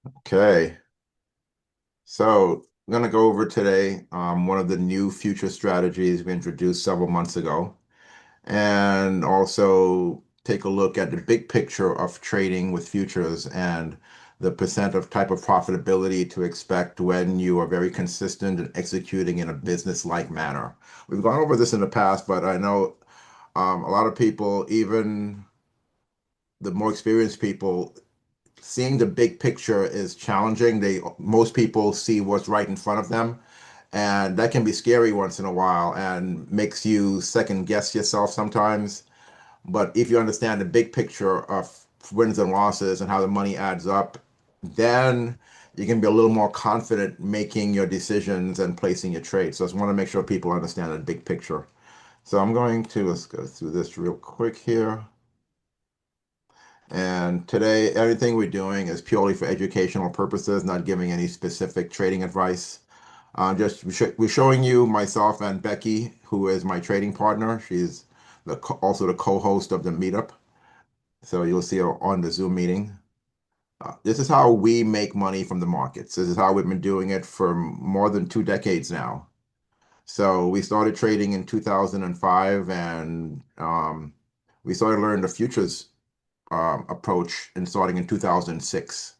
Okay, so I'm going to go over today one of the new future strategies we introduced several months ago, and also take a look at the big picture of trading with futures and the percent of type of profitability to expect when you are very consistent and executing in a business-like manner. We've gone over this in the past, but I know a lot of people, even the more experienced people, seeing the big picture is challenging. Most people see what's right in front of them, and that can be scary once in a while and makes you second guess yourself sometimes. But if you understand the big picture of wins and losses and how the money adds up, then you can be a little more confident making your decisions and placing your trades. So I just want to make sure people understand the big picture. So let's go through this real quick here. And today, everything we're doing is purely for educational purposes, not giving any specific trading advice. We're showing you myself and Becky, who is my trading partner. She's also the co-host of the meetup. So you'll see her on the Zoom meeting. This is how we make money from the markets. This is how we've been doing it for more than 2 decades now. So we started trading in 2005, and we started learning the futures approach and starting in 2006.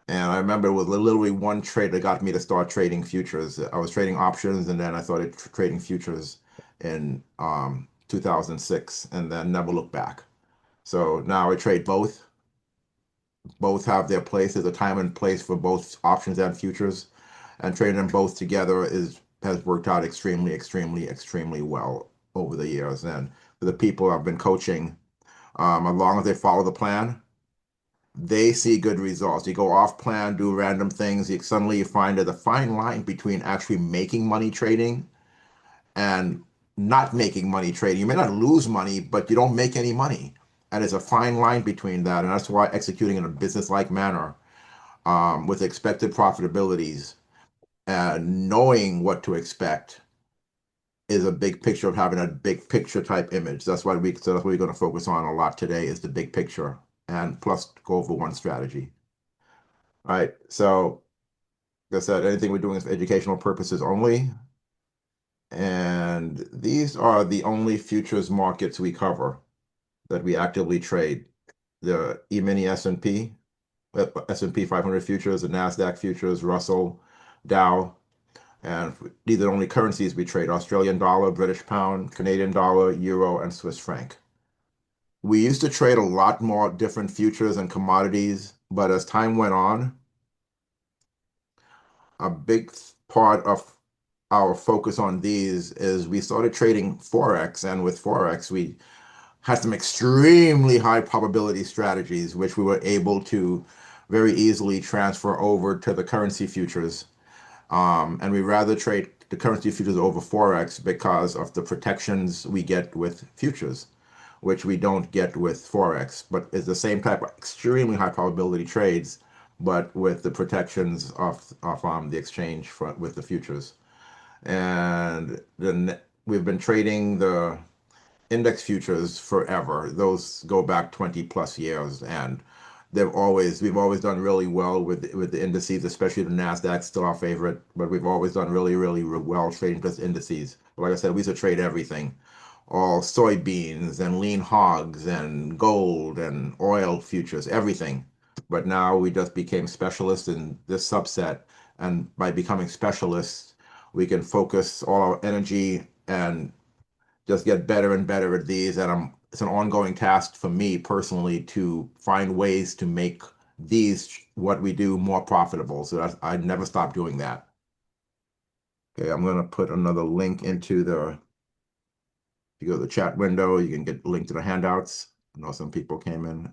And I remember it was literally one trade that got me to start trading futures. I was trading options, and then I started trading futures in 2006, and then never looked back. So now I trade both. Both have their place. There's a time and place for both options and futures, and trading them both together is has worked out extremely well over the years. And for the people I've been coaching, as long as they follow the plan, they see good results. You go off plan, do random things, suddenly you find there's a fine line between actually making money trading and not making money trading. You may not lose money, but you don't make any money. And there's a fine line between that. And that's why executing in a business-like manner with expected profitabilities and knowing what to expect is a big picture of having a big picture type image. So that's what we're going to focus on a lot today is the big picture and plus go over one strategy. All right. So like I said, anything we're doing is for educational purposes only. And these are the only futures markets we cover that we actively trade. The E-mini S&P 500 futures, the NASDAQ futures, Russell, Dow, and these are the only currencies we trade: Australian dollar, British pound, Canadian dollar, euro, and Swiss franc. We used to trade a lot more different futures and commodities, but as time went on, a big part of our focus on these is we started trading Forex, and with Forex, we had some extremely high probability strategies, which we were able to very easily transfer over to the currency futures. And we rather trade the currency futures over Forex because of the protections we get with futures, which we don't get with Forex, but it's the same type of extremely high probability trades, but with the protections of the exchange with the futures. And then we've been trading the index futures forever. Those go back 20 plus years, and we've always done really well with the indices, especially the Nasdaq, still our favorite, but we've always done really well trading just indices. But like I said, we used to trade everything, all soybeans and lean hogs and gold and oil futures, everything. But now we just became specialists in this subset, and by becoming specialists, we can focus all our energy and just get better and better at these. And it's an ongoing task for me personally to find ways to make these what we do more profitable. So I never stop doing that. Okay, I'm going to put another link into if you go to the chat window, you can get a link to the handouts. I know some people came in a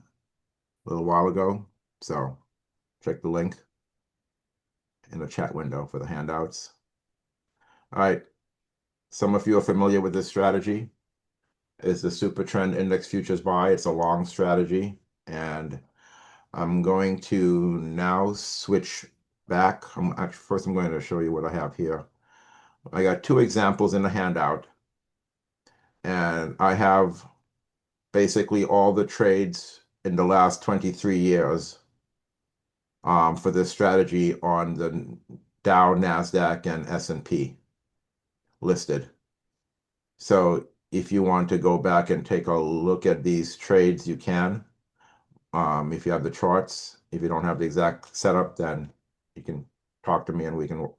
little while ago. So check the link in the chat window for the handouts. All right. Some of you are familiar with this strategy. Is the super trend index futures buy. It's a long strategy. And I'm going to now switch back. First, I'm going to show you what I have here. I got two examples in the handout, and I have basically all the trades in the last 23 years for this strategy on the Dow, NASDAQ, and S&P listed. So if you want to go back and take a look at these trades, you can. If you have the charts, if you don't have the exact setup, then you can talk to me and we can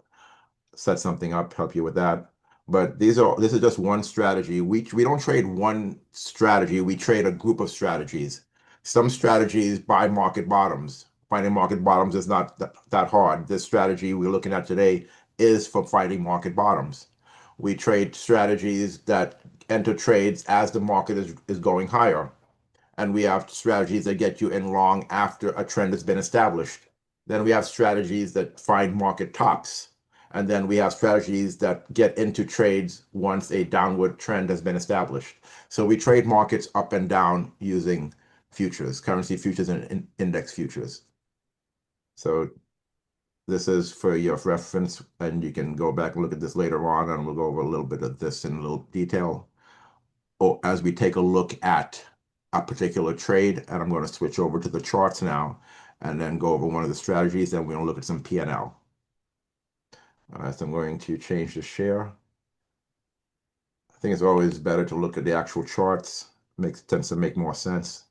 set something up, help you with that. But this is just one strategy. We don't trade one strategy, we trade a group of strategies. Some strategies buy market bottoms. Finding market bottoms is not that hard. This strategy we're looking at today is for finding market bottoms. We trade strategies that enter trades as the market is going higher. And we have strategies that get you in long after a trend has been established. Then we have strategies that find market tops. And then we have strategies that get into trades once a downward trend has been established. So we trade markets up and down using futures, currency futures and index futures. So this is for your reference, and you can go back and look at this later on, and we'll go over a little bit of this in a little detail as we take a look at a particular trade. And I'm going to switch over to the charts now and then go over one of the strategies, and we're going to look at some P&L. All right, so I'm going to change the share. I think it's always better to look at the actual charts. Tends to make more sense.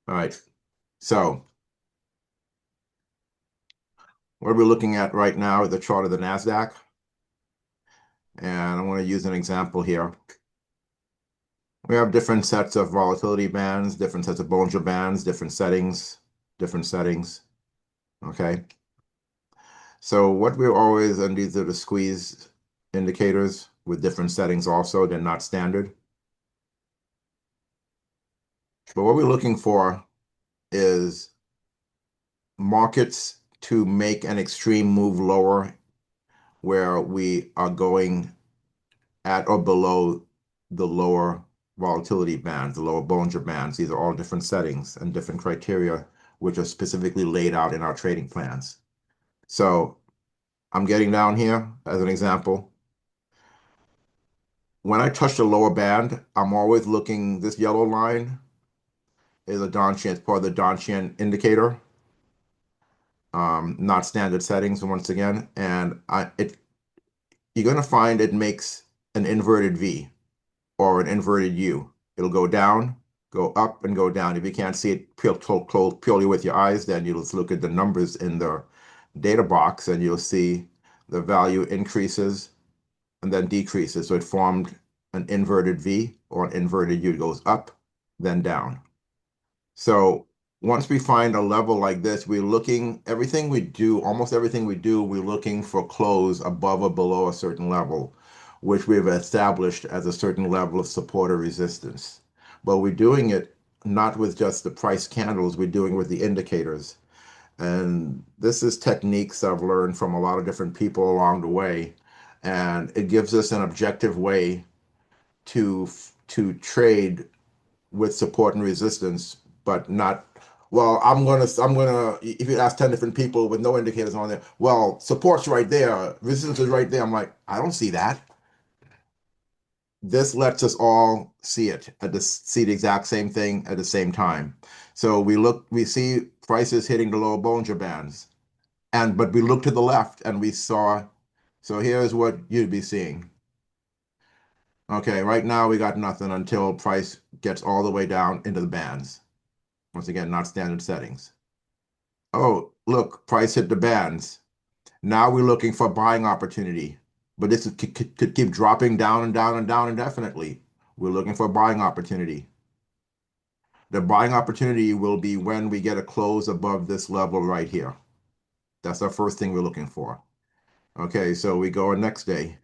All right, so what we're looking at right now is the chart of the NASDAQ. And I want to use an example here. We have different sets of volatility bands, different sets of Bollinger Bands, different settings. Okay. So what we're always, and these are the squeeze indicators with different settings also, they're not standard. But what we're looking for is markets to make an extreme move lower where we are going at or below the lower volatility bands, the lower Bollinger Bands. These are all different settings and different criteria, which are specifically laid out in our trading plans. So I'm getting down here as an example. When I touch the lower band, I'm always looking, this yellow line is a Donchian, it's part of the Donchian indicator, not standard settings once again. And you're going to find it makes an inverted V or an inverted U. It'll go down, go up, and go down. If you can't see it purely with your eyes, then you'll just look at the numbers in the data box and you'll see the value increases and then decreases. So it formed an inverted V or an inverted U. It goes up, then down. So once we find a level like this, we're looking, everything we do, almost everything we do, we're looking for close above or below a certain level, which we've established as a certain level of support or resistance. But we're doing it not with just the price candles, we're doing it with the indicators. And this is techniques I've learned from a lot of different people along the way. And it gives us an objective way to trade with support and resistance, but not, well, if you ask 10 different people with no indicators on there, well, support's right there, resistance is right there. I'm like, I don't see that. This lets us all see the exact same thing at the same time. So we see prices hitting the lower Bollinger Bands. But we look to the left and we saw, so here's what you'd be seeing. Okay, right now we got nothing until price gets all the way down into the bands. Once again, not standard settings. Oh, look, price hit the bands. Now we're looking for buying opportunity, but this could keep dropping down and down and down indefinitely. We're looking for buying opportunity. The buying opportunity will be when we get a close above this level right here. That's our first thing we're looking for. Okay, so we go next day.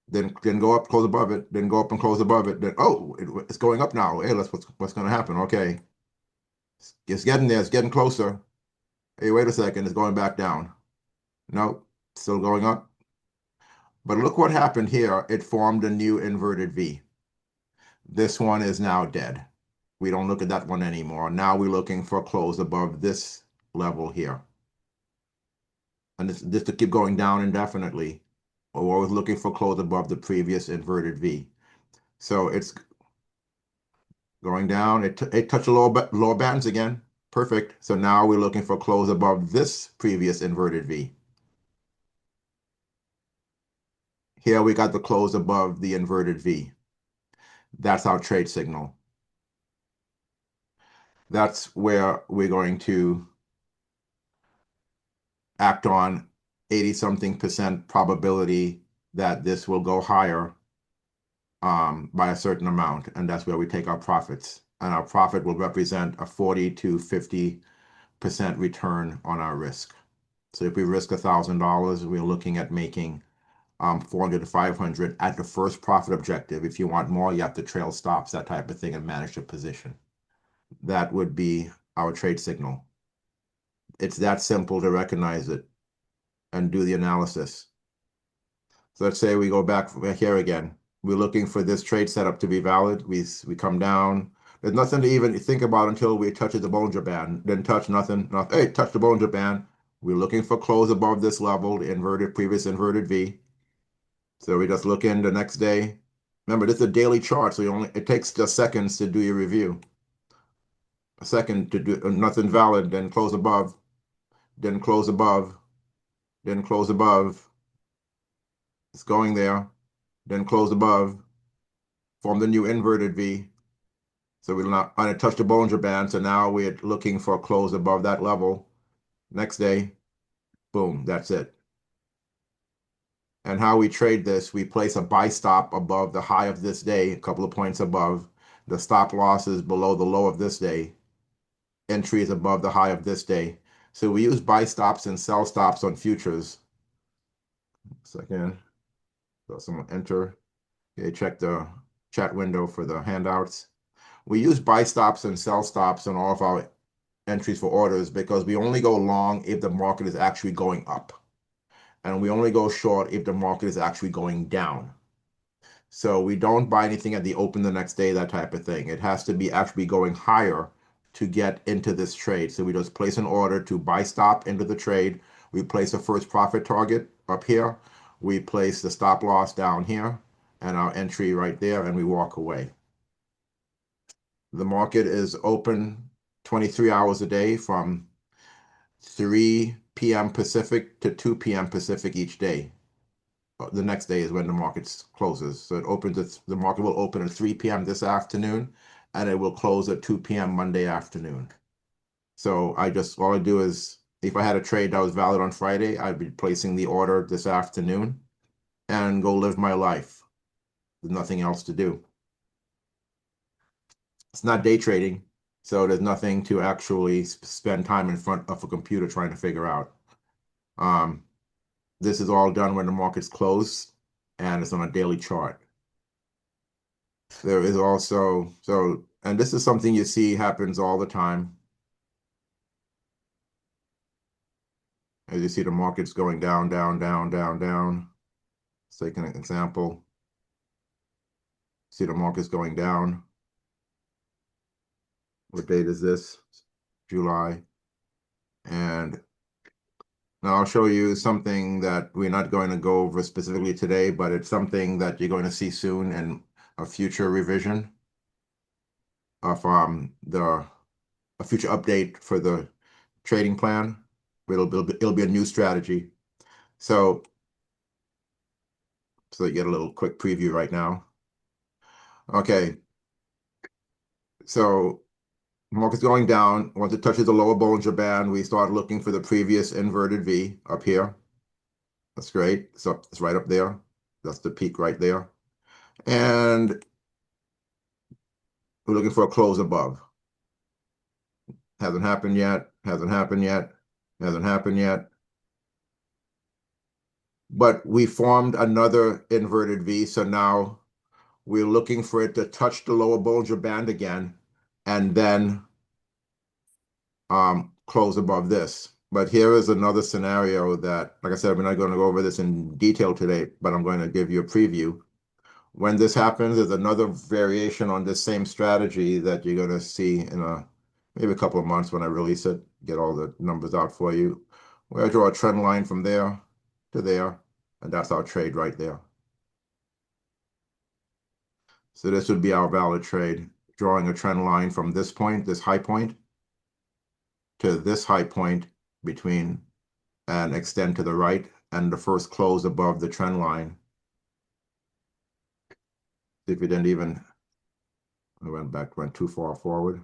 Then go up, close above it, then go up and close above it. Then, oh, it's going up now. Hey, what's going to happen? Okay. It's getting there. It's getting closer. Hey, wait a second. It's going back down. No, still going up. But look what happened here. It formed a new inverted V. This one is now dead. We don't look at that one anymore. Now we're looking for a close above this level here. And this to keep going down indefinitely. We're always looking for close above the previous inverted V. So it's going down. It touched the lower bands again. Perfect. So now we're looking for close above this previous inverted V. Here we got the close above the inverted V. That's our trade signal. That's where we're going to act on 80 something percent probability that this will go higher by a certain amount. And that's where we take our profits. And our profit will represent a 40 to 50% return on our risk. So if we risk $1,000, we're looking at making 400 to 500 at the first profit objective. If you want more, you have to trail stops, that type of thing, and manage the position. That would be our trade signal. It's that simple to recognize it and do the analysis. So let's say we go back here again. We're looking for this trade setup to be valid. We come down. There's nothing to even think about until we touch the Bollinger Band. Then touch nothing. Hey, touch the Bollinger Band. We're looking for close above this level, the inverted, previous inverted V. So we just look in the next day. Remember, this is a daily chart, so it takes just seconds to do your review. A second to do nothing valid, then close above, then close above, then close above. It's going there, then close above, form the new inverted V. So we're not going to touch the Bollinger Band. So now we're looking for a close above that level. Next day, boom, that's it. And how we trade this, we place a buy stop above the high of this day, a couple of points above. The stop loss is below the low of this day. Entry is above the high of this day. So we use buy stops and sell stops on futures. Second, so someone enter. Okay, check the chat window for the handouts. We use buy stops and sell stops on all of our entries for orders because we only go long if the market is actually going up. And we only go short if the market is actually going down. So we don't buy anything at the open the next day, that type of thing. It has to be actually going higher to get into this trade. So we just place an order to buy stop into the trade. We place a first profit target up here. We place the stop loss down here and our entry right there, and we walk away. The market is open 23 hours a day from 3 p.m. Pacific to 2 p.m. Pacific each day. The next day is when the market closes. So the market will open at 3 p.m. this afternoon, and it will close at 2 p.m. Monday afternoon. So all I do is, if I had a trade that was valid on Friday, I'd be placing the order this afternoon and go live my life. There's nothing else to do. It's not day trading, so there's nothing to actually spend time in front of a computer trying to figure out. This is all done when the market's closed and it's on a daily chart. There is also, and this is something you see happens all the time. As you see, the market's going down, down, down, down, down. Let's take an example. See the market's going down. What date is this? July. And now I'll show you something that we're not going to go over specifically today, but it's something that you're going to see soon in a future revision of a future update for the trading plan. It'll be a new strategy. So you get a little quick preview right now. Okay. So market's going down. Once it touches the lower Bollinger Band, we start looking for the previous inverted V up here. That's great. So it's right up there. That's the peak right there. And we're looking for a close above. Hasn't happened yet. Hasn't happened yet. Hasn't happened yet. But we formed another inverted V. So now we're looking for it to touch the lower Bollinger Band again and then close above this. But here is another scenario that, like I said, we're not going to go over this in detail today, but I'm going to give you a preview. When this happens, there's another variation on this same strategy that you're going to see in maybe a couple of months when I release it, get all the numbers out for you. Where I draw a trend line from there to there, and that's our trade right there. So this would be our valid trade, drawing a trend line from this point, this high point, to this high point between and extend to the right and the first close above the trend line. See if we didn't even, I went too far forward.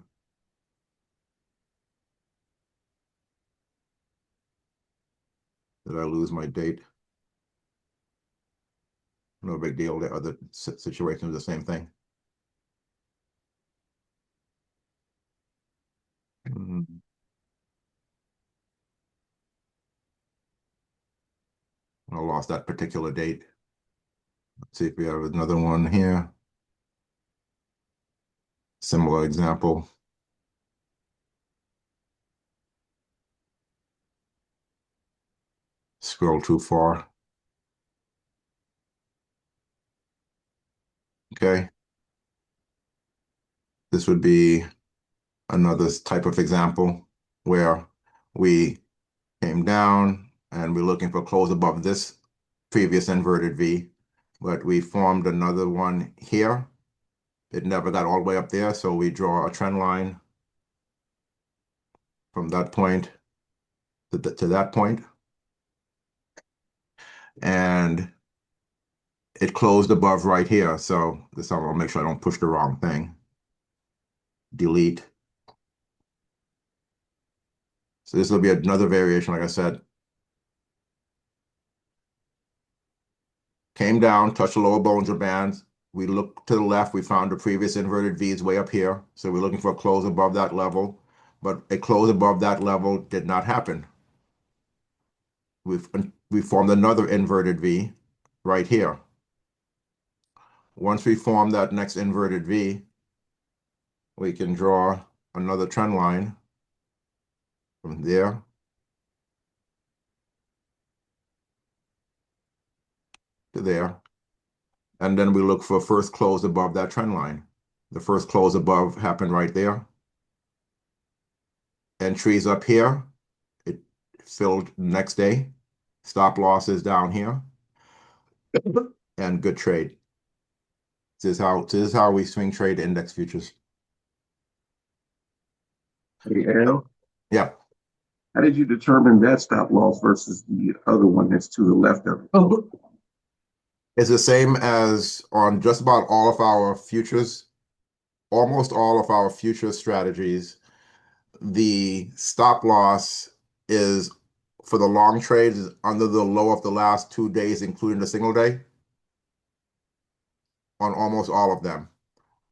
Did I lose my date? No big deal. The other situation was the same thing. Mhm. I lost that particular date. Let's see if we have another one here. Similar example. Scroll too far. Okay. This would be another type of example where we came down and we're looking for close above this previous inverted V, but we formed another one here. It never got all the way up there, so we draw a trend line from that point to that point, and it closed above right here. So this time I'll make sure I don't push the wrong thing. Delete. So this will be another variation, like I said. Came down, touched the lower Bollinger Bands. We looked to the left, we found the previous inverted V is way up here. So we're looking for a close above that level, but a close above that level did not happen. We formed another inverted V right here. Once we form that next inverted V, we can draw another trend line from there to there. And then we look for first close above that trend line. The first close above happened right there. Entries up here, it filled next day. Stop loss is down here. And good trade. This is how we swing trade index futures. Hey, Aaron, Yeah. how did you determine that stop loss versus the other one that's to the left of it? It's the same as on just about all of our futures, almost all of our future strategies. The stop loss is for the long trades is under the low of the last 2 days, including the single day, on almost all of them.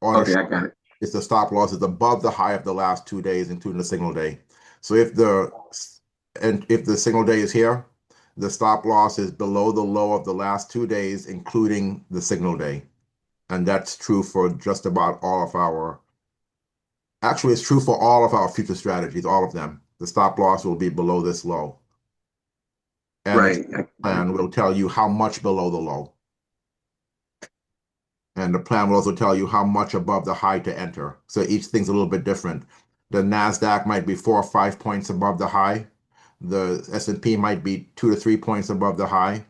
On a Okay, I short, got it. it's the stop loss is above the high of the last 2 days, including the single day. So if the single day is here, the stop loss is below the low of the last 2 days, including the signal day. And that's true for just about all of our, actually, it's true for all of our future strategies, all of them. The stop loss will be below this low. And the Right. I got it. plan will tell you how much below the low. And the plan will also tell you how much above the high to enter. So each thing's a little bit different. The NASDAQ might be 4 or 5 points above the high. The S&P might be 2 to 3 points above the high.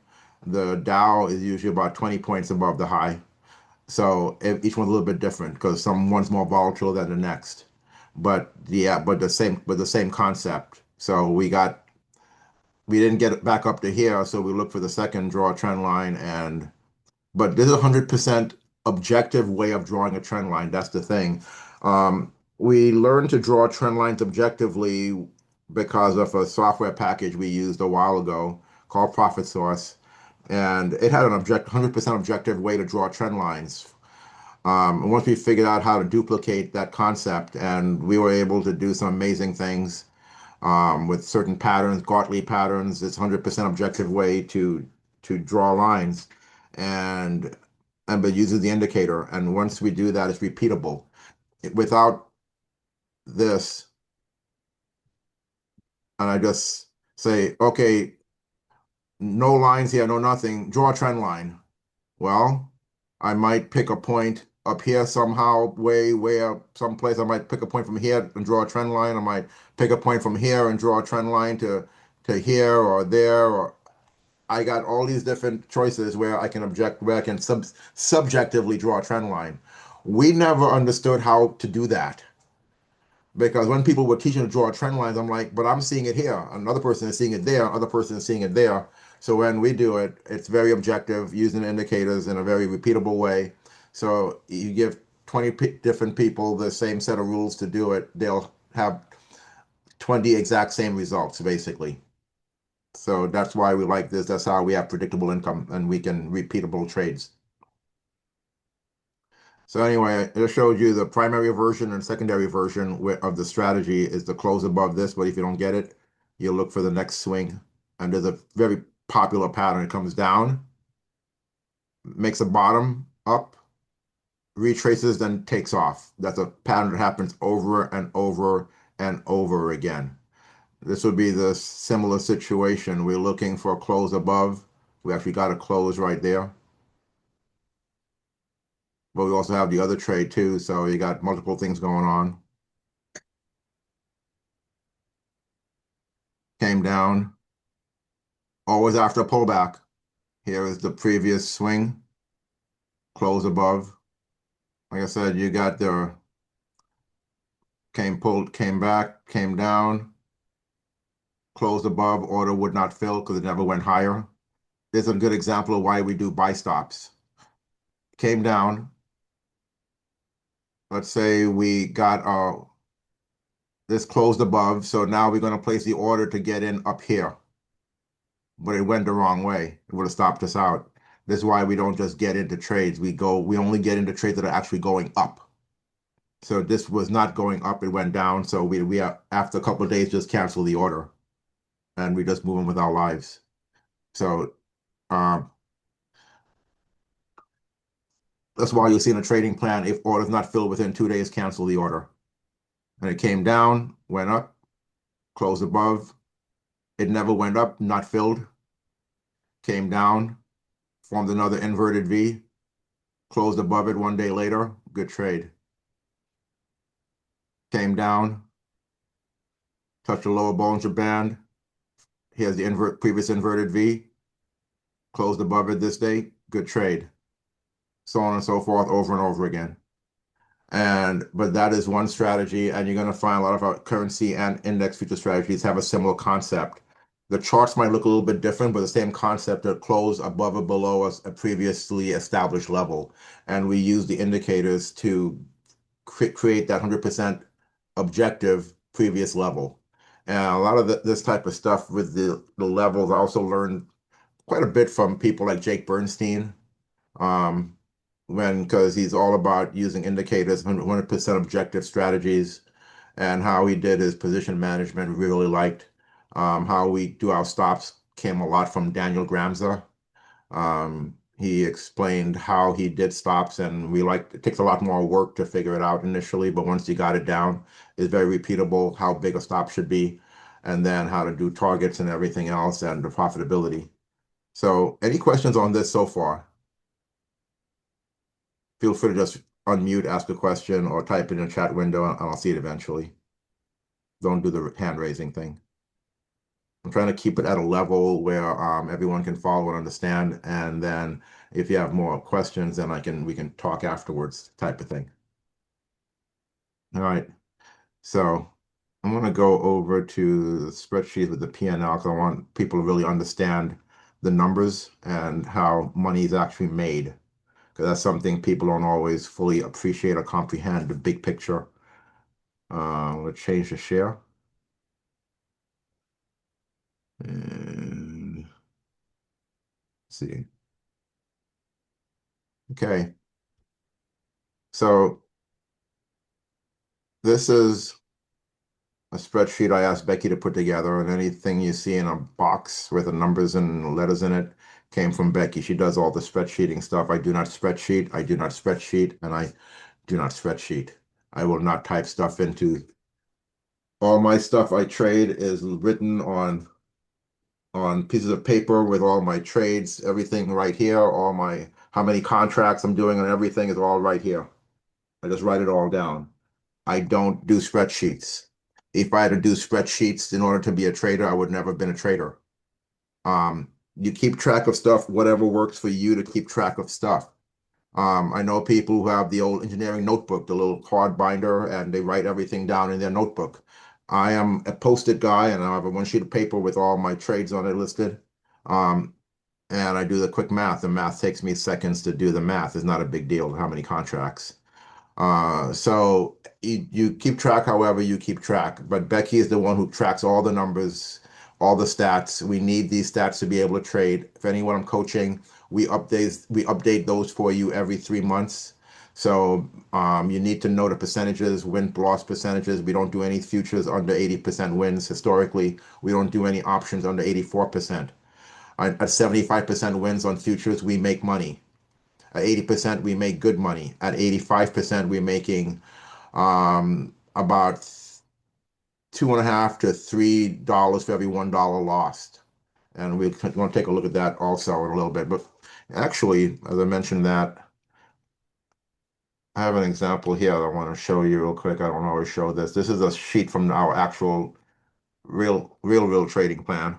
The Dow is usually about 20 points above the high. So each one's a little bit different because one's more volatile than the next. But yeah, but the same concept. So we didn't get it back up to here, so we look for the second draw trend line but this is a 100% objective way of drawing a trend line. That's the thing. We learned to draw trend lines objectively because of a software package we used a while ago called Profit Source, and it had an 100% objective way to draw trend lines. And once we figured out how to duplicate that concept, and we were able to do some amazing things with certain patterns, Gartley patterns. It's 100% objective way to draw lines, and but uses the indicator. And once we do that, it's repeatable. Without this, and I just say, okay, no lines here, no nothing. Draw a trend line. Well, I might pick a point up here somehow, way up someplace. I might pick a point from here and draw a trend line. I might pick a point from here and draw a trend line to here or there. Or I got all these different choices where I can subjectively draw a trend line. We never understood how to do that. Because when people were teaching to draw trend lines, I'm like, but I'm seeing it here. Another person is seeing it there. Other person is seeing it there. So when we do it, it's very objective, using indicators in a very repeatable way. So you give 20 different people the same set of rules to do it, they'll have 20 exact same results, basically. So that's why we like this. That's how we have predictable income and we can repeatable trades. So anyway, it showed you the primary version and secondary version of the strategy is to close above this, but if you don't get it, you look for the next swing. And there's a very popular pattern. It comes down, makes a bottom up, retraces, then takes off. That's a pattern that happens over and over and over again. This would be the similar situation. We're looking for a close above. We actually got a close right there. But we also have the other trade too, so you got multiple things going on. Came down, always after a pullback. Here is the previous swing, close above. Like I said, you got the came back, came down, closed above, order would not fill because it never went higher. This is a good example of why we do buy stops. Came down. Let's say we got this closed above, so now we're going to place the order to get in up here. But it went the wrong way. It would have stopped us out. This is why we don't just get into trades. We only get into trades that are actually going up. So this was not going up, it went down. So we after a couple of days just cancel the order and we just move on with our lives. So um, that's why you'll see in a trading plan, if order's not filled within 2 days, cancel the order. And it came down, went up, closed above. It never went up, not filled. Came down, formed another inverted V, closed above it 1 day later. Good trade. Came down, touched the lower Bollinger Band. Here's the previous inverted V, closed above it this day. Good trade. So on and so forth, over and over again. But that is one strategy, and you're going to find a lot of our currency and index future strategies have a similar concept. The charts might look a little bit different, but the same concept to close above or below a previously established level. And we use the indicators to create that 100% objective previous level. And a lot of this type of stuff with the levels, I also learned quite a bit from people like Jake Bernstein, um, because he's all about using indicators, 100% objective strategies, and how he did his position management, we really liked. How we do our stops came a lot from Daniel Gramza. He explained how he did stops, and we like it takes a lot more work to figure it out initially, but once you got it down, it's very repeatable how big a stop should be, and then how to do targets and everything else and the profitability. So, any questions on this so far? Feel free to just unmute, ask a question, or type it in the chat window, and I'll see it eventually. Don't do the hand raising thing. I'm trying to keep it at a level where everyone can follow and understand, and then if you have more questions, then we can talk afterwards, type of thing. All right. So I'm going to go over to the spreadsheet with the P&L because I want people to really understand the numbers and how money is actually made. Because that's something people don't always fully appreciate or comprehend the big picture. Let's change the share. And see. Okay. So this is a spreadsheet I asked Becky to put together, and anything you see in a box with the numbers and letters in it came from Becky. She does all the spreadsheeting stuff. I do not spreadsheet, I do not spreadsheet, and I do not spreadsheet. I will not type stuff into all my stuff I trade is written on pieces of paper with all my trades, everything right here, all my how many contracts I'm doing and everything is all right here. I just write it all down. I don't do spreadsheets. If I had to do spreadsheets in order to be a trader, I would never have been a trader. You keep track of stuff, whatever works for you to keep track of stuff. I know people who have the old engineering notebook, the little card binder, and they write everything down in their notebook. I am a post-it guy, and I have a one sheet of paper with all my trades on it listed. Um, and I do the quick math. The math takes me seconds to do the math. It's not a big deal how many contracts. So you keep track however you keep track, but Becky is the one who tracks all the numbers, all the stats. We need these stats to be able to trade. If anyone I'm coaching, we update those for you every 3 months. So you need to know the percentages, win loss percentages. We don't do any futures under 80% wins. Historically, we don't do any options under 84%. At 75% wins on futures, we make money. At 80%, we make good money. At 85%, we're making about $2.50 to $3 for every $1 lost. And we're going to take a look at that also in a little bit. But actually, as I mentioned that, I have an example here that I want to show you real quick. I don't always show this. This is a sheet from our actual real trading plan.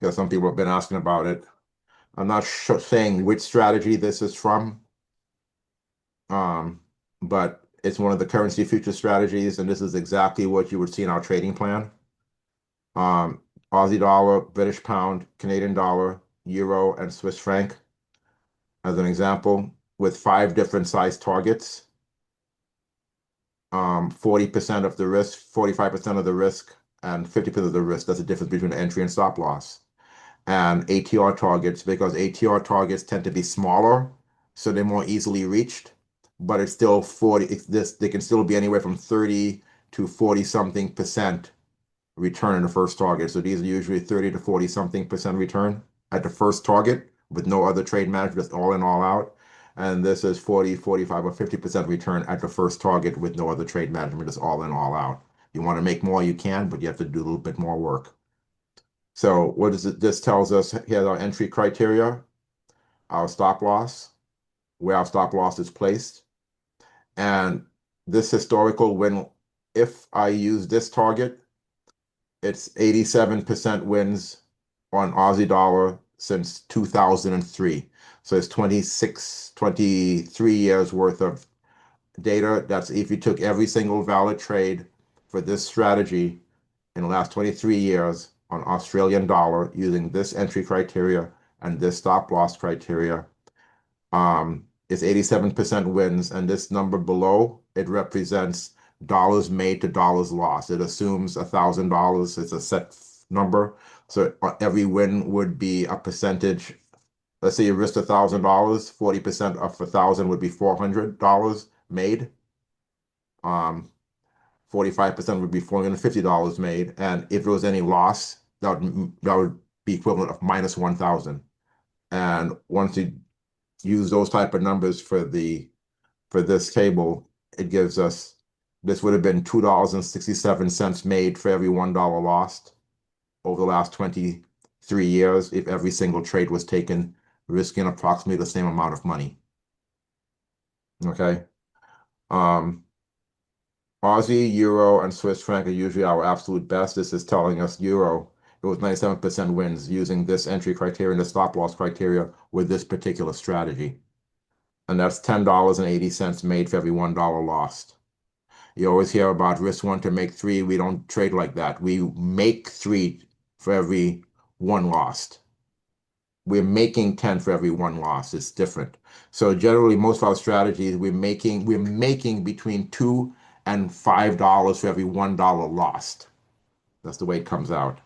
Because some people have been asking about it. I'm not saying which strategy this is from, um, but it's one of the currency future strategies, and this is exactly what you would see in our trading plan. Um, Aussie dollar, British pound, Canadian dollar, euro, and Swiss franc as an example, with five different size targets. 40% of the risk, 45% of the risk, and 50% of the risk. That's the difference between entry and stop loss. And ATR targets, because ATR targets tend to be smaller, so they're more easily reached, but it's still 40, they can still be anywhere from 30 to 40 something percent return in the first target. So these are usually 30 to 40 something percent return at the first target with no other trade manager, just all in, all out. And this is 40, 45, or 50% return at the first target with no other trade management, just all in, all out. You want to make more, you can, but you have to do a little bit more work. So what is it? This tells us here's our entry criteria, our stop loss, where our stop loss is placed. And this historical, when if I use this target, it's 87% wins on Aussie dollar since 2003. So it's 26, 23 years worth of data. That's if you took every single valid trade for this strategy in the last 23 years on Australian dollar using this entry criteria and this stop loss criteria. It's 87% wins, and this number below, it represents dollars made to dollars lost. It assumes $1,000. It's a set number. So every win would be a percentage. Let's say you risked $1,000, 40% of 1,000 would be $400 made. 45% would be $450 made. And if there was any loss, that would be equivalent of minus 1,000. And once you use those type of numbers for this table, it gives us this would have been $2.67 made for every $1 lost over the last 23 years if every single trade was taken, risking approximately the same amount of money. Okay. Um, Aussie, Euro, and Swiss franc are usually our absolute best. This is telling us Euro. It was 97% wins using this entry criteria and the stop loss criteria with this particular strategy. And that's $10.80 made for every $1 lost. You always hear about risk one to make three. We don't trade like that. We make three for every one lost. We're making 10 for every one loss. It's different. So generally, most of our strategies, we're making between $2 and $5 for every $1 lost. That's the way it comes out.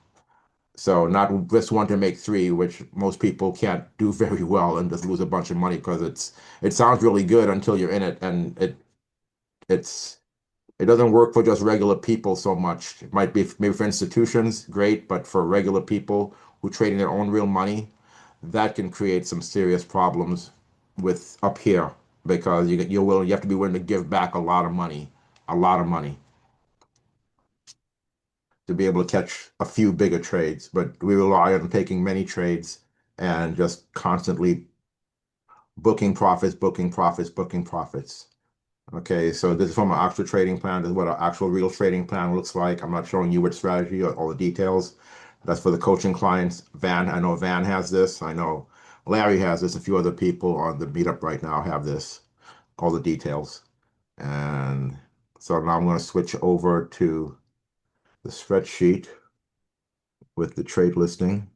So not risk one to make three, which most people can't do very well and just lose a bunch of money because it sounds really good until you're in it, and it's it doesn't work for just regular people so much. It might be maybe for institutions, great, but for regular people who trade in their own real money, that can create some serious problems with up here because you have to be willing to give back a lot of money to be able to catch a few bigger trades. But we rely on taking many trades and just constantly booking profits, booking profits, booking profits. Okay, so this is from our actual trading plan. This is what our actual real trading plan looks like. I'm not showing you which strategy or all the details. That's for the coaching clients. Van, I know Van has this. I know Larry has this. A few other people on the meetup right now have this, all the details. And so now I'm going to switch over to the spreadsheet with the trade listing.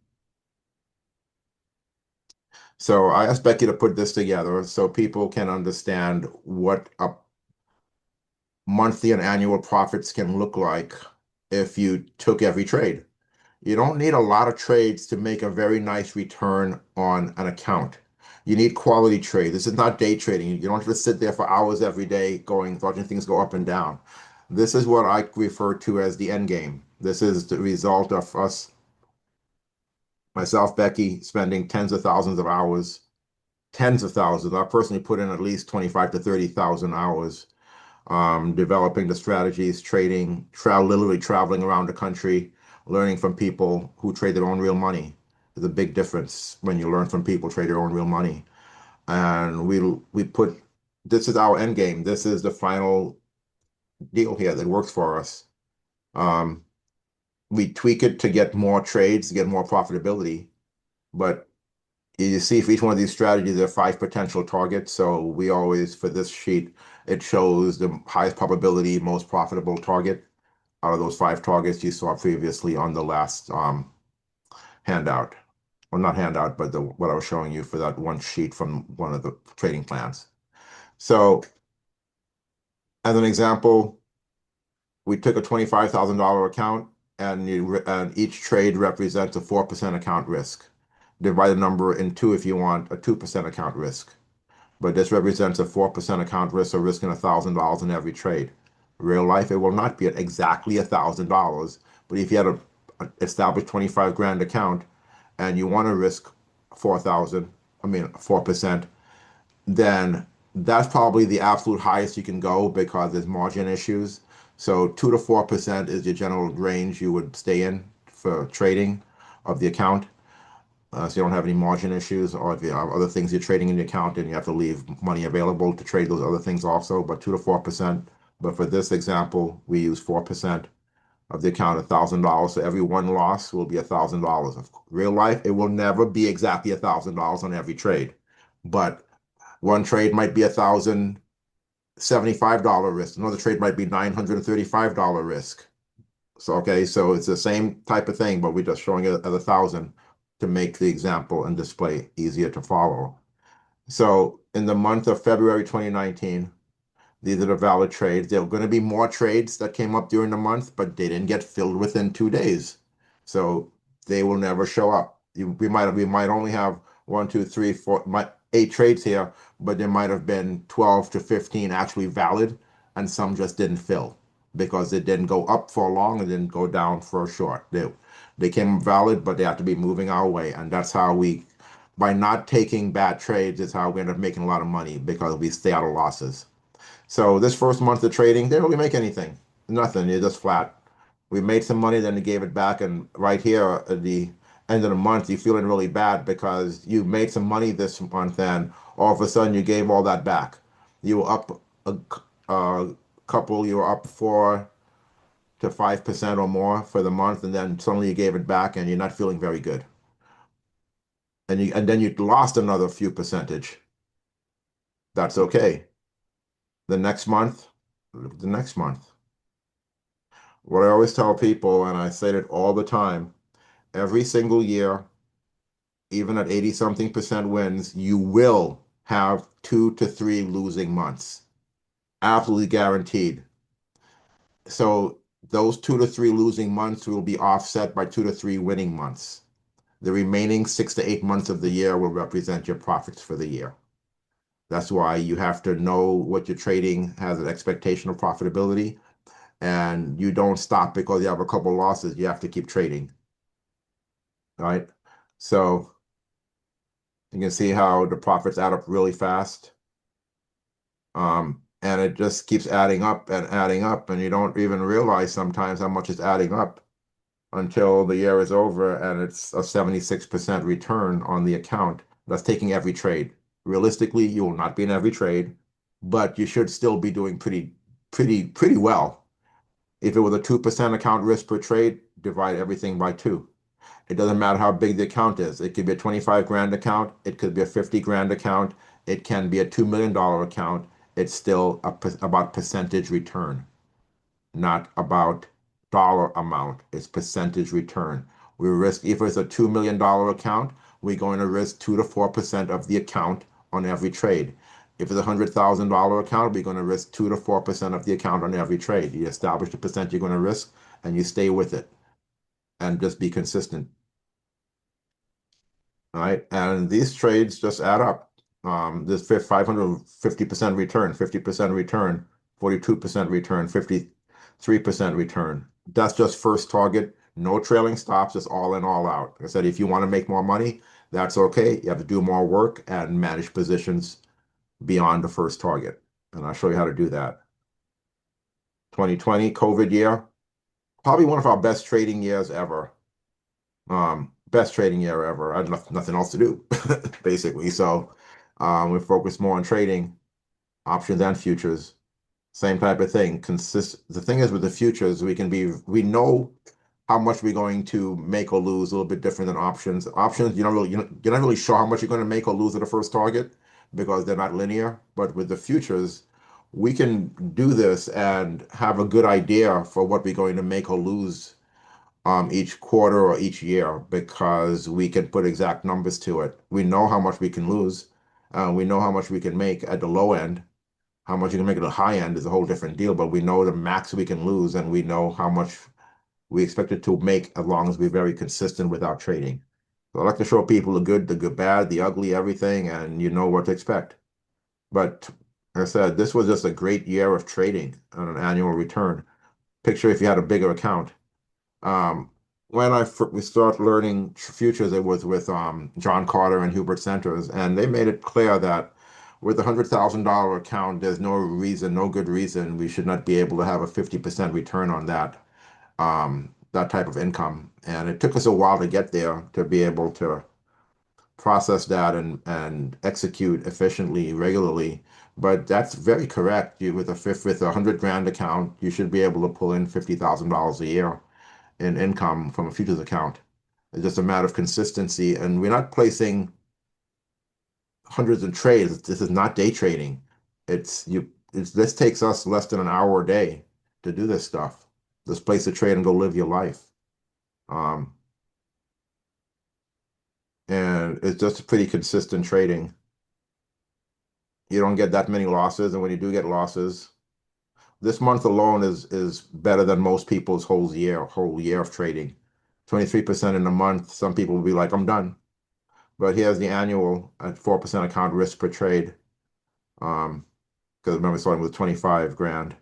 So I asked Becky to put this together so people can understand what a monthly and annual profits can look like if you took every trade. You don't need a lot of trades to make a very nice return on an account. You need quality trade. This is not day trading. You don't have to sit there for hours every day going, watching things go up and down. This is what I refer to as the end game. This is the result of us, myself, Becky, spending tens of thousands of hours, tens of thousands. I personally put in at least 25 to 30,000 hours developing the strategies, trading, literally traveling around the country, learning from people who trade their own real money. There's a big difference when you learn from people trade their own real money. And we put this is our end game. This is the final deal here that works for us. Um, we tweak it to get more trades, to get more profitability. But you see for each one of these strategies, there are five potential targets. So we always, for this sheet, it shows the highest probability, most profitable target out of those five targets you saw previously on the last handout. Well, not handout, but what I was showing you for that one sheet from one of the trading plans. So as an example, we took a $25,000 account and each trade represents a 4% account risk. Divide the number in two if you want a 2% account risk. But this represents a 4% account risk, so risking $1,000 in every trade. Real life, it will not be at exactly $1,000, but if you had a established 25 grand account and you want to risk 4,000, I mean 4%, then that's probably the absolute highest you can go because there's margin issues. So 2 to 4% is your general range you would stay in for trading of the account. So you don't have any margin issues, or if you have other things you're trading in your account and you have to leave money available to trade those other things also, but 2 to 4%. But for this example, we use 4% of the account, $1,000. So every one loss will be $1,000. Of real life, it will never be exactly $1,000 on every trade. But one trade might be $1,075 risk. Another trade might be $935 risk. So, okay, so it's the same type of thing, but we're just showing it at 1,000 to make the example and display easier to follow. So in the month of February 2019, these are the valid trades. There are going to be more trades that came up during the month, but they didn't get filled within 2 days. So they will never show up. We might only have one, two, three, four, eight trades here, but there might have been 12 to 15 actually valid, and some just didn't fill because it didn't go up for long and didn't go down for a short. They came valid, but they have to be moving our way, and that's how by not taking bad trades, is how we end up making a lot of money because we stay out of losses. So this first month of trading, they didn't really make anything. Nothing. You're just flat. We made some money, then they gave it back. And right here at the end of the month, you're feeling really bad because you made some money this month and all of a sudden you gave all that back. You were up a couple, you were up 4 to 5% or more for the month, and then suddenly you gave it back and you're not feeling very good. And then you lost another few percentage. That's okay. The next month, the next month. What I always tell people, and I say it all the time, every single year, even at 80 something percent wins, you will have 2 to 3 losing months. Absolutely guaranteed. So those 2 to 3 losing months will be offset by 2 to 3 winning months. The remaining 6 to 8 months of the year will represent your profits for the year. That's why you have to know what your trading has an expectation of profitability, and you don't stop because you have a couple losses. You have to keep trading. Right? So you can see how the profits add up really fast. And it just keeps adding up, and you don't even realize sometimes how much it's adding up until the year is over and it's a 76% return on the account. That's taking every trade. Realistically, you will not be in every trade, but you should still be doing pretty well. If it was a 2% account risk per trade, divide everything by two. It doesn't matter how big the account is. It could be a 25 grand account. It could be a 50 grand account. It can be a $2 million account. It's still about percentage return, not about dollar amount. It's percentage return. We risk, if it's a $2 million account, we're going to risk 2 to 4% of the account on every trade. If it's a $100,000 account, we're going to risk 2 to 4% of the account on every trade. You establish the percent you're going to risk and you stay with it and just be consistent. Right? And these trades just add up. This 550% return, 50% return, 42% return, 53% return. That's just first target, no trailing stops, just all in, all out. Like I said, if you want to make more money, that's okay. You have to do more work and manage positions beyond the first target. And I'll show you how to do that. 2020, COVID year, probably one of our best trading years ever. Best trading year ever. I had nothing else to do, basically. So we focused more on trading options and futures. Same type of thing. The thing is with the futures, we know how much we're going to make or lose a little bit different than options. Options, you're not really sure how much you're going to make or lose at the first target because they're not linear. But with the futures, we can do this and have a good idea for what we're going to make or lose each quarter or each year because we can put exact numbers to it. We know how much we can lose. We know how much we can make at the low end. How much you can make at the high end is a whole different deal, but we know the max we can lose and we know how much we expect it to make as long as we're very consistent with our trading. So I like to show people the good, bad, the ugly, everything, and you know what to expect. But like I said, this was just a great year of trading on an annual return. Picture if you had a bigger account. Um, when we started learning futures, it was with John Carter and Hubert Centers, and they made it clear that with a $100,000 account, there's no reason, no good reason we should not be able to have a 50% return on that type of income. And it took us a while to get there to be able to process that and execute efficiently, regularly. But that's very correct. With a 100 grand account, you should be able to pull in $50,000 a year in income from a futures account. It's just a matter of consistency. And we're not placing hundreds of trades. This is not day trading. This takes us less than an hour a day to do this stuff. Just place a trade and go live your life. Um, and it's just pretty consistent trading. You don't get that many losses, and when you do get losses, this month alone is better than most people's whole year of trading. 23% in a month. Some people will be like, I'm done. But here's the annual at 4% account risk per trade. Because remember starting with 25 grand.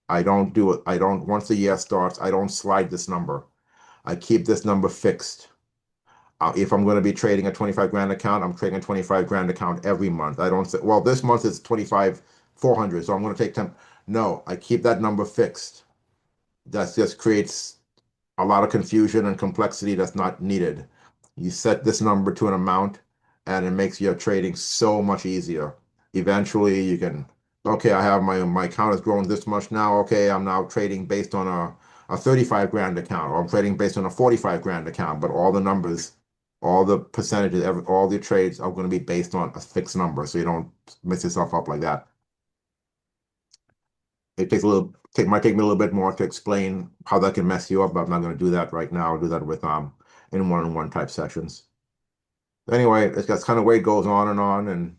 I don't do it. I don't, once the year starts, I don't slide this number. I keep this number fixed. If I'm going to be trading a 25 grand account, I'm trading a 25 grand account every month. I don't say, well, this month is 25, 400, so I'm going to take 10. No, I keep that number fixed. That just creates a lot of confusion and complexity that's not needed. You set this number to an amount and it makes your trading so much easier. Eventually you can, okay, I have my account has grown this much now. Okay, I'm now trading based on a 35 grand account, or I'm trading based on a 45 grand account, but all the numbers, all the percentages, all the trades are going to be based on a fixed number. So you don't mess yourself up like that. It takes a little, might take me a little bit more to explain how that can mess you up, but I'm not going to do that right now. I'll do that with in one-on-one type sessions. Anyway, that's kind of way it goes on, and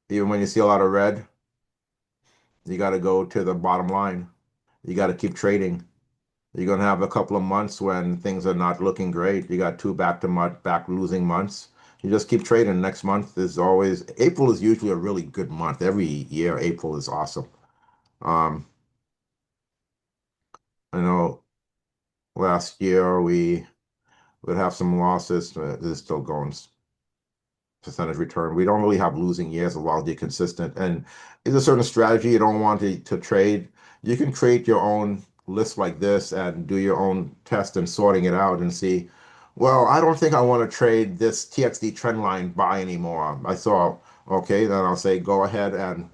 even when you see a lot of red, you got to go to the bottom line. You got to keep trading. You're going to have a couple of months when things are not looking great. You got two back losing months. You just keep trading. Next month is always April is usually a really good month. Every year, April is awesome. Um, I know last year we would have some losses. This is still going percentage return. We don't really have losing years as long as you're consistent. And is a certain strategy you don't want to trade. You can create your own list like this and do your own test and sorting it out and see, well, I don't think I want to trade this TXD trend line buy anymore. I saw, okay, then I'll say go ahead and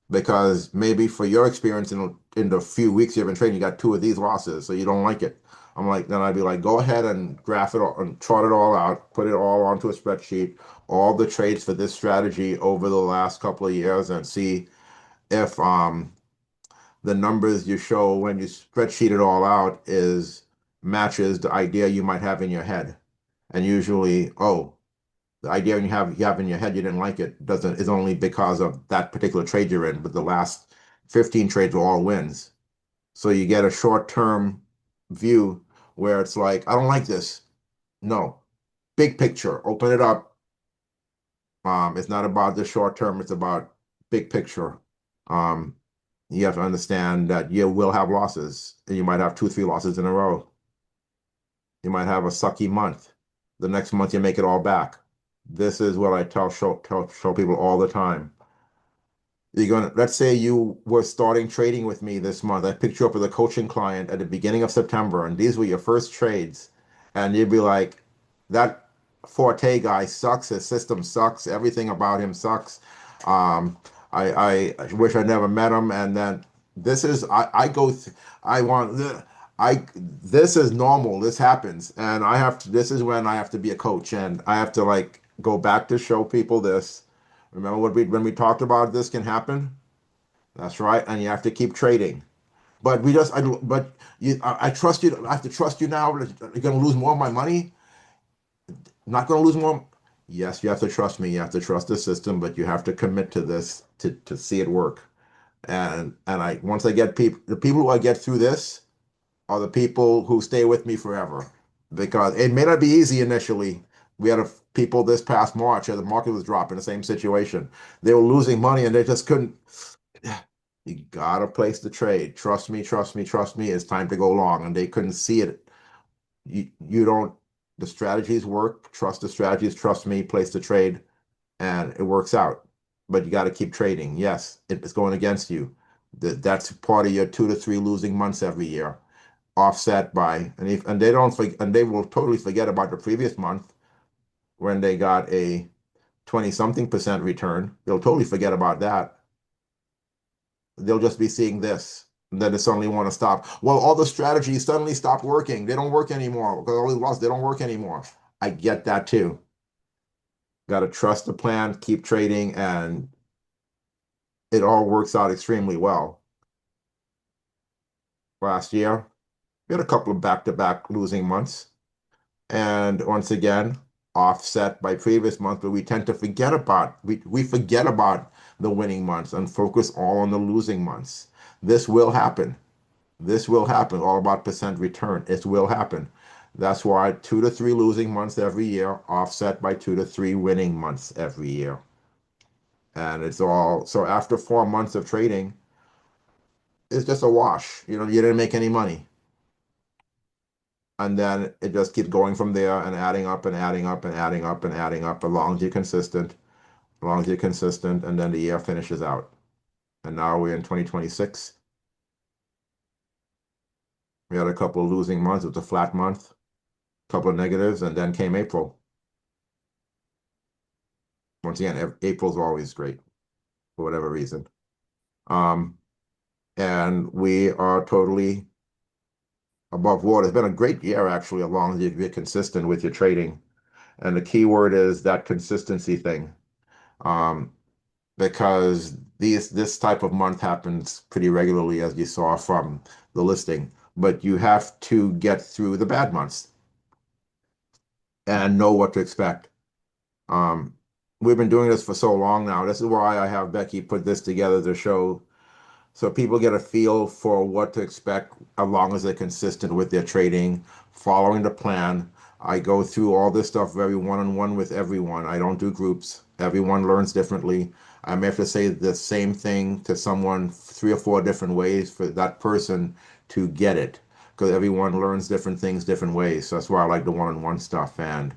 because maybe for your experience in the few weeks you've been trading, you got two of these losses, so you don't like it. I'm like, then I'd be like, go ahead and graph it all and chart it all out, put it all onto a spreadsheet, all the trades for this strategy over the last couple of years, and see if the numbers you show when you spreadsheet it all out is matches the idea you might have in your head. And usually, oh, the idea you have in your head you didn't like it doesn't is only because of that particular trade you're in, but the last 15 trades were all wins. So you get a short-term view where it's like, I don't like this. No, big picture, open it up. It's not about the short term, it's about big picture. Um, you have to understand that you will have losses, and you might have two, three losses in a row. You might have a sucky month. The next month you make it all back. This is what I show people all the time. You're gonna, let's say you were starting trading with me this month. I picked you up as a coaching client at the beginning of September, and these were your first trades. And you'd be like, that Forte guy sucks, his system sucks, everything about him sucks. I wish I never met him. And then I go th I want I this is normal. This happens. And this is when I have to be a coach, and I have to like go back to show people this. Remember when we talked about this can happen? That's right, and you have to keep trading. But I trust you. I have to trust you now. You're going to lose more of my money. Not going to lose more. Yes, you have to trust me. You have to trust the system, but you have to commit to this to see it work. And I once I get people, the people who I get through this are the people who stay with me forever, because it may not be easy initially. We had people this past March, as the market was dropping, the same situation. They were losing money and they just couldn't. You gotta place the trade. Trust me, trust me, trust me. It's time to go long. And they couldn't see it. You don't, the strategies work. Trust the strategies. Trust me, place the trade, and it works out. But you got to keep trading. Yes, it's going against you. That's part of your 2 to 3 losing months every year, offset by, and they don't, and they will totally forget about the previous month when they got a 20 something percent return. They'll totally forget about that. They'll just be seeing this. And then they suddenly want to stop. Well, all the strategies suddenly stop working. They don't work anymore because all these lost, they don't work anymore. I get that too. Got to trust the plan, keep trading, and it all works out extremely well. Last year, we had a couple of back-to-back losing months. And once again, offset by previous months, but we tend to we forget about the winning months and focus all on the losing months. This will happen. This will happen. All about percent return. It will happen. That's why 2 to 3 losing months every year, offset by 2 to 3 winning months every year. And it's all so after 4 months of trading, it's just a wash. You didn't make any money. And then it just keeps going from there and adding up and adding up and adding up and adding up as long as you're consistent, as long as you're consistent, and then the year finishes out. And now we're in 2026. We had a couple of losing months. It was a flat month, a couple of negatives, and then came April. Once again, April's always great for whatever reason. Um, and we are totally above water. It's been a great year, actually, as long as you're consistent with your trading. And the key word is that consistency thing. Um, because this type of month happens pretty regularly, as you saw from the listing. But you have to get through the bad months and know what to expect. Um, we've been doing this for so long now. This is why I have Becky put this together to show so people get a feel for what to expect as long as they're consistent with their trading, following the plan. I go through all this stuff very one-on-one with everyone. I don't do groups. Everyone learns differently. I may have to say the same thing to someone 3 or 4 different ways for that person to get it, because everyone learns different things different ways. So that's why I like the one-on-one stuff, and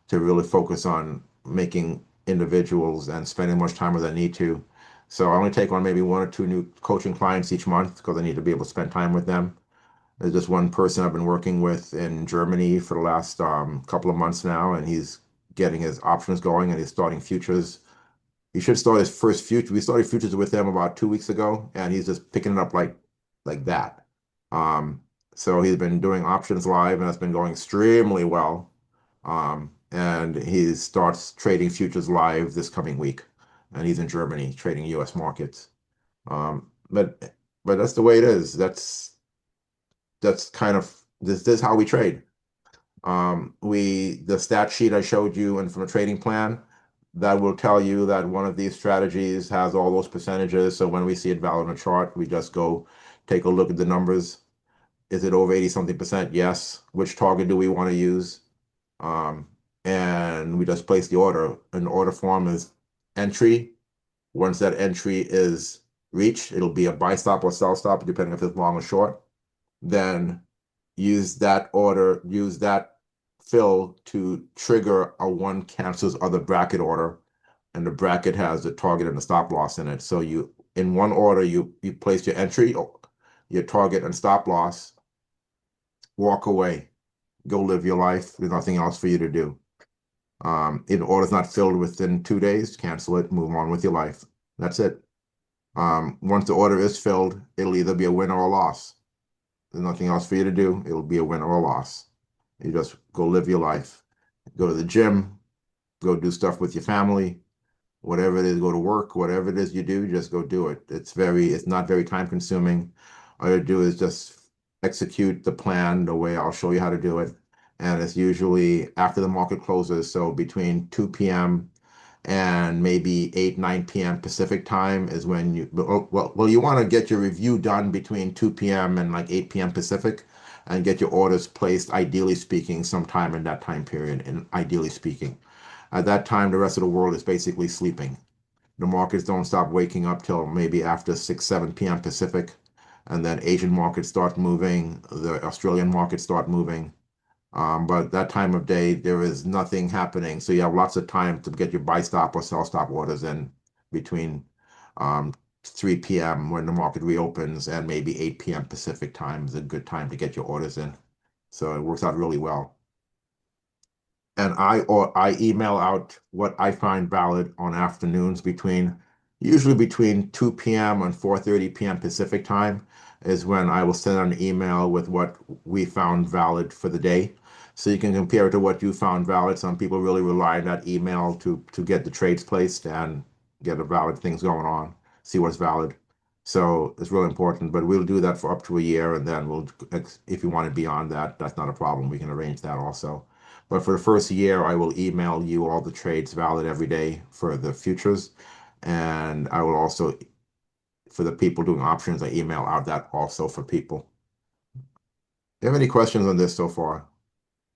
to really focus on making individuals and spending much time as I need to. So I only take on maybe 1 or 2 new coaching clients each month because I need to be able to spend time with them. There's just one person I've been working with in Germany for the last couple of months now, and he's getting his options going and he's starting futures. He should start his first future. We started futures with him about 2 weeks ago, and he's just picking it up like that. Um, So he's been doing options live, and it's been going extremely well. And he starts trading futures live this coming week, and he's in Germany trading U.S. markets. Um, but but that's the way it is. That's kind of this is how we trade. The stat sheet I showed you and from a trading plan that will tell you that one of these strategies has all those percentages. So when we see it valid on a chart, we just go take a look at the numbers. Is it over 80 something percent? Yes. Which target do we want to use? Um, and we just place the order. And the order form is entry. Once that entry is reached, it'll be a buy stop or sell stop, depending if it's long or short. Then use that fill to trigger a one cancels other bracket order, and the bracket has the target and the stop loss in it. So in one order, you place your entry, your target and stop loss, walk away, go live your life. There's nothing else for you to do. If the order's not filled within 2 days, cancel it, move on with your life. That's it. Once the order is filled, it'll either be a win or a loss. There's nothing else for you to do. It'll be a win or a loss. You just go live your life. Go to the gym, go do stuff with your family, whatever it is, go to work, whatever it is you do, just go do it. It's not very time consuming. All you do is just execute the plan the way I'll show you how to do it. And it's usually after the market closes, so between 2 p.m. and maybe 8, 9 p.m. Pacific time is when you want to get your review done between 2 p.m. and like 8 p.m. Pacific and get your orders placed, ideally speaking, sometime in that time period, and ideally speaking. At that time, the rest of the world is basically sleeping. The markets don't stop waking up till maybe after 6, 7 p.m. Pacific. And then Asian markets start moving, the Australian markets start moving. But that time of day, there is nothing happening. So you have lots of time to get your buy stop or sell stop orders in between 3 p.m. when the market reopens and maybe 8 p.m. Pacific time is a good time to get your orders in. So it works out really well. And I email out what I find valid on afternoons usually between 2 p.m. and 4:30 p.m. Pacific time is when I will send out an email with what we found valid for the day. So you can compare it to what you found valid. Some people really rely on that email to get the trades placed and get the valid things going on, see what's valid. So it's really important, but we'll do that for up to a year, and then if you want it beyond that, that's not a problem. We can arrange that also. But for the first year, I will email you all the trades valid every day for the futures. And I will also, for the people doing options, I email out that also for people. Do you have any questions on this so far?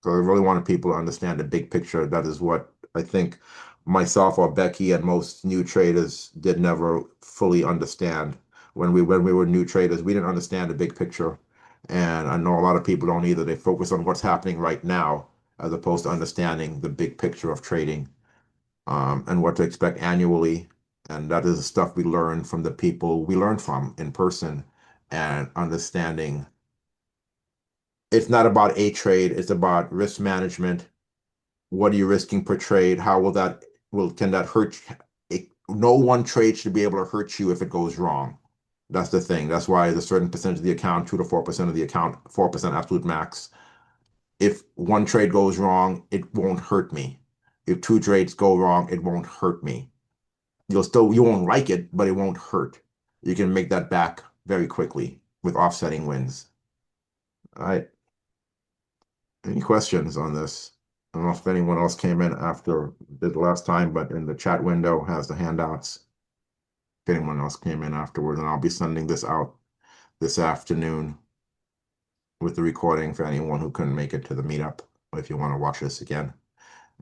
Because I really wanted people to understand the big picture. That is what I think myself or Becky and most new traders did never fully understand. When we were new traders, we didn't understand the big picture. And I know a lot of people don't either. They focus on what's happening right now as opposed to understanding the big picture of trading, and what to expect annually. And that is the stuff we learn from the people we learn from in person and understanding it's not about a trade, it's about risk management. What are you risking per trade? How can that hurt? No one trade should be able to hurt you if it goes wrong. That's the thing. That's why there's a certain percentage of the account, 2 to 4% of the account, 4% absolute max. If one trade goes wrong, it won't hurt me. If two trades go wrong, it won't hurt me. You won't like it, but it won't hurt. You can make that back very quickly with offsetting wins. All right. Any questions on this? I don't know if anyone else came in after the last time, but in the chat window has the handouts. If anyone else came in afterwards, and I'll be sending this out this afternoon with the recording for anyone who couldn't make it to the meetup, if you want to watch this again.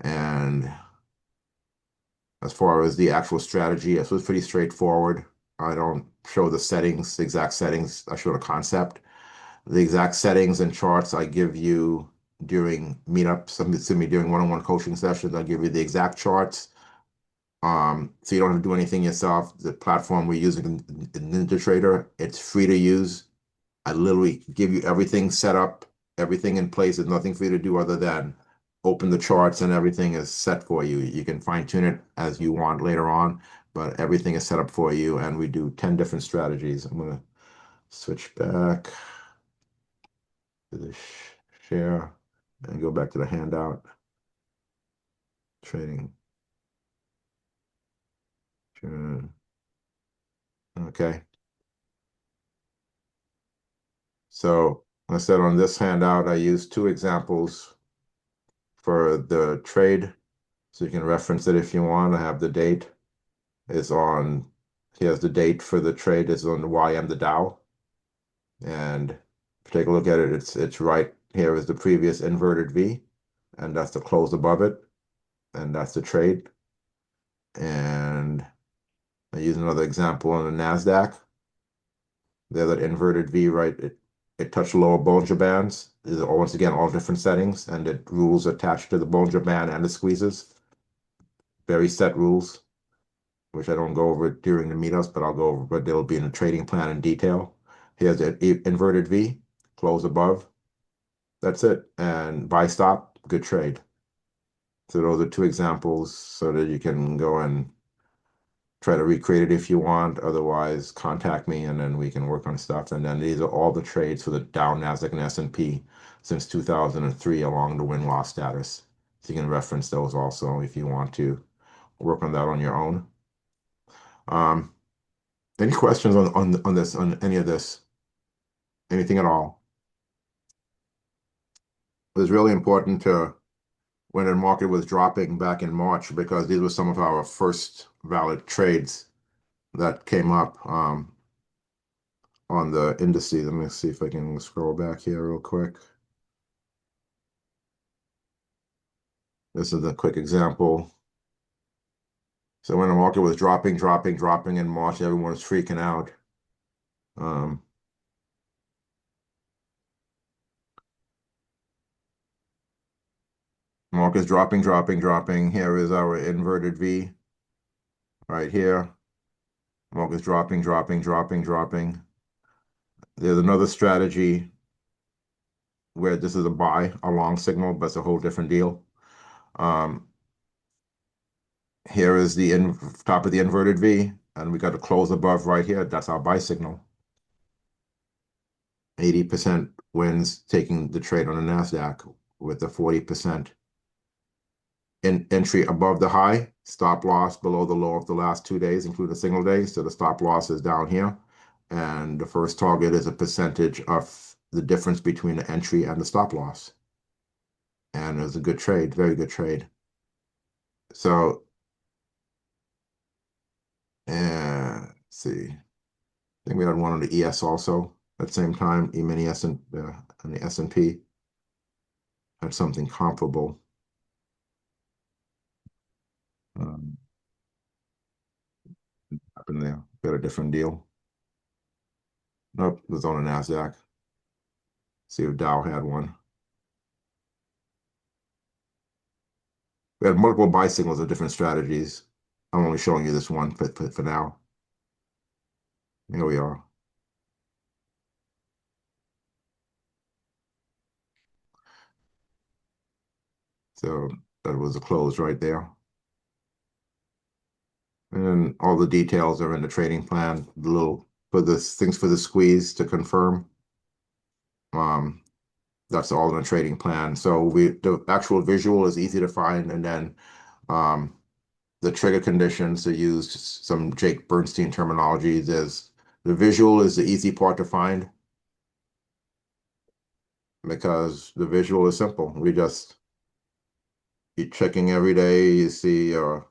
And as far as the actual strategy, it was pretty straightforward. I don't show the settings, the exact settings. I show the concept. The exact settings and charts I give you during meetups, during one-on-one coaching sessions. I give you the exact charts. So you don't have to do anything yourself. The platform we're using in NinjaTrader, it's free to use. I literally give you everything set up, everything in place. There's nothing for you to do other than open the charts, and everything is set for you. You can fine tune it as you want later on, but everything is set up for you. And we do 10 different strategies. I'm going to switch back. to the share and go back to the handout trading. Okay. So I said on this handout, I used two examples for the trade. So you can reference it if you want. I have the date is on, here's the date for the trade is on the YM, the Dow. And if you take a look at it, it's right here is the previous inverted V, and that's the close above it, and that's the trade. And I use another example on the NASDAQ. There's that inverted V, right? It touched lower Bollinger Bands. These are once again all different settings, and the rules attached to the Bollinger Band and the squeezes. Very set rules, which I don't go over during the meetups, but I'll go over, but they'll be in the trading plan in detail. Here's the inverted V, close above. That's it. And buy stop, good trade. So those are two examples so that you can go and try to recreate it if you want. Otherwise, contact me and then we can work on stuff. And then these are all the trades for the Dow, Nasdaq, and S&P since 2003 along the win-loss status. So you can reference those also if you want to work on that on your own. Um, any questions on this, on any of this? Anything at all? It was really important to when the market was dropping back in March because these were some of our first valid trades that came up on the indices. Let me see if I can scroll back here real quick. This is a quick example. So when the market was dropping in March, everyone was freaking out. Um, Market's dropping. Here is our inverted V right here. Market's dropping. There's another strategy where this is a buy, a long signal, but it's a whole different deal. Um, Here is the top of the inverted V, and we got to close above right here. That's our buy signal. 80% wins taking the trade on the NASDAQ with the 40% entry above the high, stop loss below the low of the last 2 days, including single days. So the stop loss is down here. And the first target is a percentage of the difference between the entry and the stop loss. And it was a good trade, very good trade. So, let's see. I think we had one on the ES also at the same time. E-mini S and the S&P had something comparable. Um, Happened there. Got a different deal. Nope, it was on the NASDAQ. See if Dow had one. We had multiple buy signals of different strategies. I'm only showing you this one for now. Here we are. So that was a close right there. And all the details are in the trading plan. The little for the things for the squeeze to confirm. Um, that's all in the trading plan. So the actual visual is easy to find, and then um, the trigger conditions to use some Jake Bernstein terminology. There's the visual is the easy part to find because the visual is simple. We just you're checking every day. You see, oh,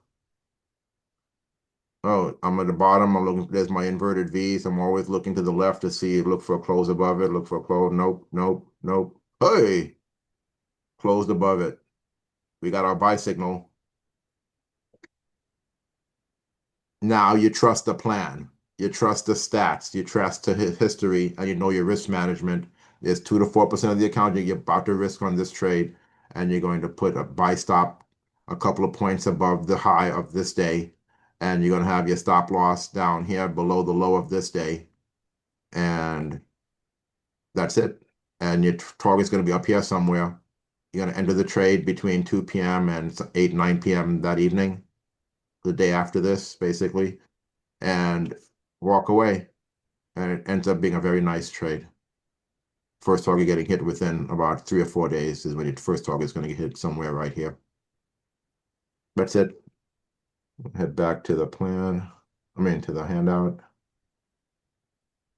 I'm at the bottom. I'm looking. There's my inverted V. So I'm always looking to the left to see. Look for a close above it. Look for a close. Nope. Hey, closed above it. We got our buy signal. Now you trust the plan. You trust the stats. You trust the history, and you know your risk management. There's 2 to 4% of the account you're about to risk on this trade, and you're going to put a buy stop a couple of points above the high of this day, and you're going to have your stop loss down here below the low of this day, and that's it. And your target's going to be up here somewhere. You're going to enter the trade between 2 p.m. and 8, 9 p.m. that evening, the day after this, basically, and walk away. And it ends up being a very nice trade. First target getting hit within about 3 or 4 days is when your first target is going to get hit somewhere right here. That's it. Head back to the plan. I mean, to the handout.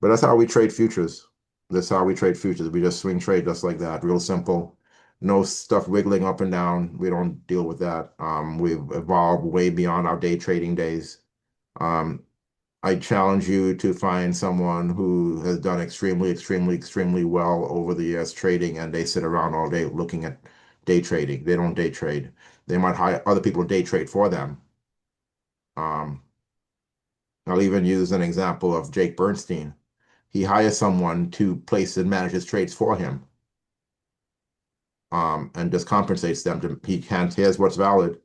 But that's how we trade futures. That's how we trade futures. We just swing trade just like that, real simple. No stuff wiggling up and down. We don't deal with that. We've evolved way beyond our day trading days. Um, I challenge you to find someone who has done extremely, extremely, extremely well over the years trading, and they sit around all day looking at day trading. They don't day trade. They might hire other people to day trade for them. Um, I'll even use an example of Jake Bernstein. He hires someone to place and manage his trades for him, and just compensates them. He can't, here's what's valid.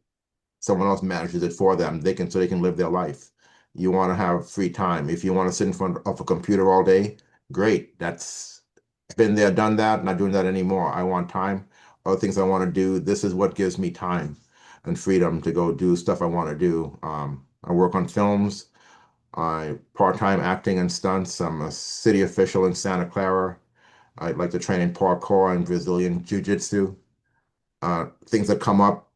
Someone else manages it for them. They can live their life. You want to have free time. If you want to sit in front of a computer all day, great. That's been there, done that. Not doing that anymore. I want time. Other things I want to do. This is what gives me time and freedom to go do stuff I want to do. I work on films. I part-time acting and stunts. I'm a city official in Santa Clara. I like to train in parkour and Brazilian jiu-jitsu. Things that come up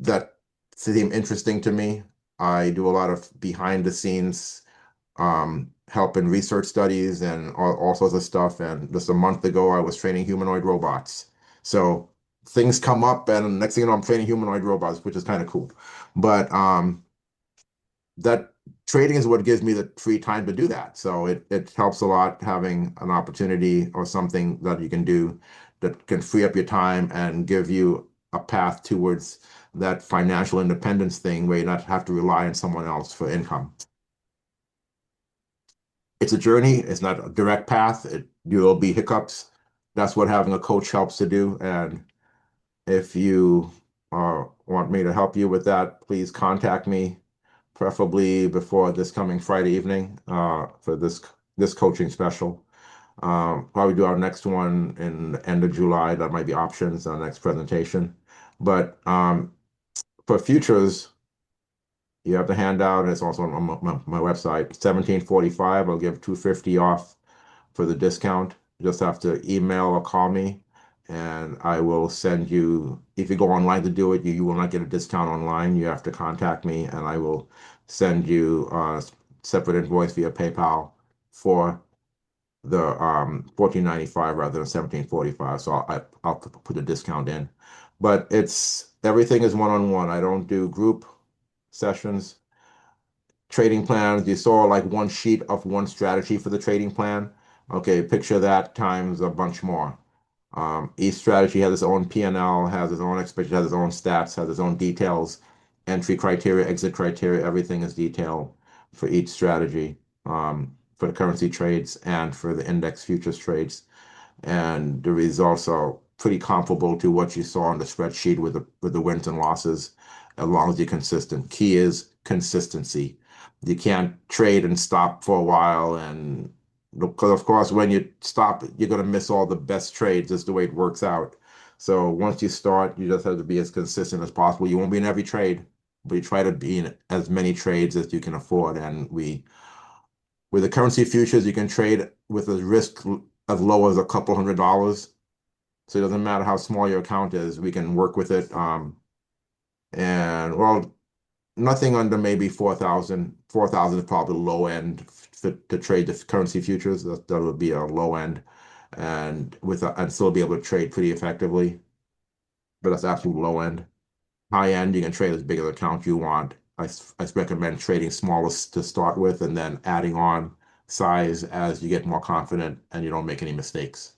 that seem interesting to me. I do a lot of behind the scenes help in research studies and all sorts of stuff. And just a month ago, I was training humanoid robots. So things come up, and next thing you know, I'm training humanoid robots, which is kind of cool. But that trading is what gives me the free time to do that. So it helps a lot having an opportunity or something that you can do that can free up your time and give you a path towards that financial independence thing where you not have to rely on someone else for income. It's a journey. It's not a direct path. You'll be hiccups. That's what having a coach helps to do. And if you want me to help you with that, please contact me, preferably before this coming Friday evening for this coaching special. Probably do our next one in the end of July. That might be options, our next presentation. But for futures, you have the handout, and it's also on my website. 1745, I'll give 250 off for the discount. You just have to email or call me, and I will send you. If you go online to do it, you will not get a discount online. You have to contact me, and I will send you a separate invoice via PayPal for the 1495 rather than 1745. So I'll put a discount in. But it's everything is one-on-one. I don't do group sessions. Trading plans, you saw like one sheet of one strategy for the trading plan. Okay, picture that times a bunch more. Each strategy has its own P&L, has its own expectation, has its own stats, has its own details, entry criteria, exit criteria, everything is detailed for each strategy, for the currency trades and for the index futures trades. And the results are pretty comparable to what you saw on the spreadsheet with the wins and losses, as long as you're consistent. Key is consistency. You can't trade and stop for a while, and because of course when you stop, you're gonna miss all the best trades. That's the way it works out. So once you start, you just have to be as consistent as possible. You won't be in every trade, but you try to be in as many trades as you can afford. And with the currency futures, you can trade with a risk as low as a couple $100. So it doesn't matter how small your account is, we can work with it. And well, nothing under maybe 4,000. 4,000 is probably the low end to trade the currency futures. That would be a low end, and and still be able to trade pretty effectively. But that's absolute low end. High end, you can trade as big an account you want. I recommend trading smallest to start with and then adding on size as you get more confident and you don't make any mistakes.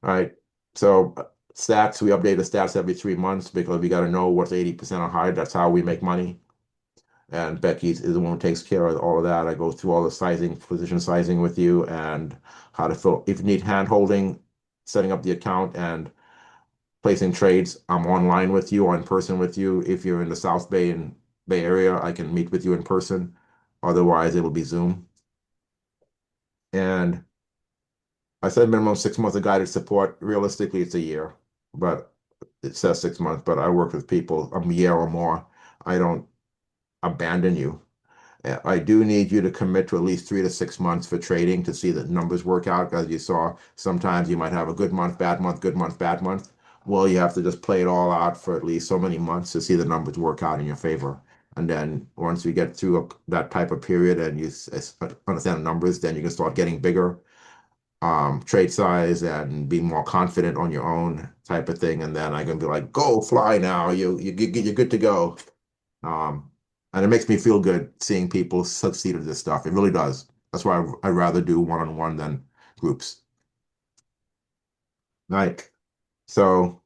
All right. So stats, we update the stats every 3 months because we got to know what's 80% or higher. That's how we make money. And Becky is the one who takes care of all of that. I go through all the sizing, position sizing with you and how to fill. If you need hand holding, setting up the account and placing trades, I'm online with you or in person with you. If you're in the South Bay and Bay Area, I can meet with you in person. Otherwise, it'll be Zoom. And I said minimum 6 months of guided support. Realistically, it's a year, but it says 6 months. But I work with people a year or more. I don't abandon you. I do need you to commit to at least 3 to 6 months for trading to see that numbers work out. As you saw, sometimes you might have a good month, bad month, good month, bad month. Well, you have to just play it all out for at least so many months to see the numbers work out in your favor. And then once we get through that type of period and you understand the numbers, then you can start getting bigger trade size and be more confident on your own type of thing. And then I can be like, go fly now. You're good to go. Um, and it makes me feel good seeing people succeed at this stuff. It really does. That's why I'd rather do one-on-one than groups. Right. So,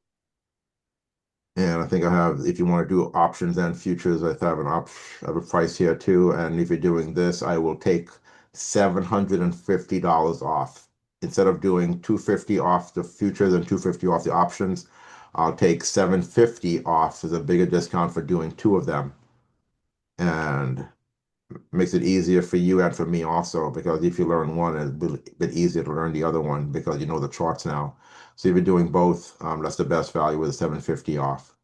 and I think I have, if you want to do options and futures, I have I have a price here too. And if you're doing this, I will take $750 off. Instead of doing 250 off the futures and 250 off the options, I'll take 750 off as a bigger discount for doing two of them. And makes it easier for you and for me also, because if you learn one, it's a bit easier to learn the other one because you know the charts now. So if you're doing both, that's the best value with a 750 off.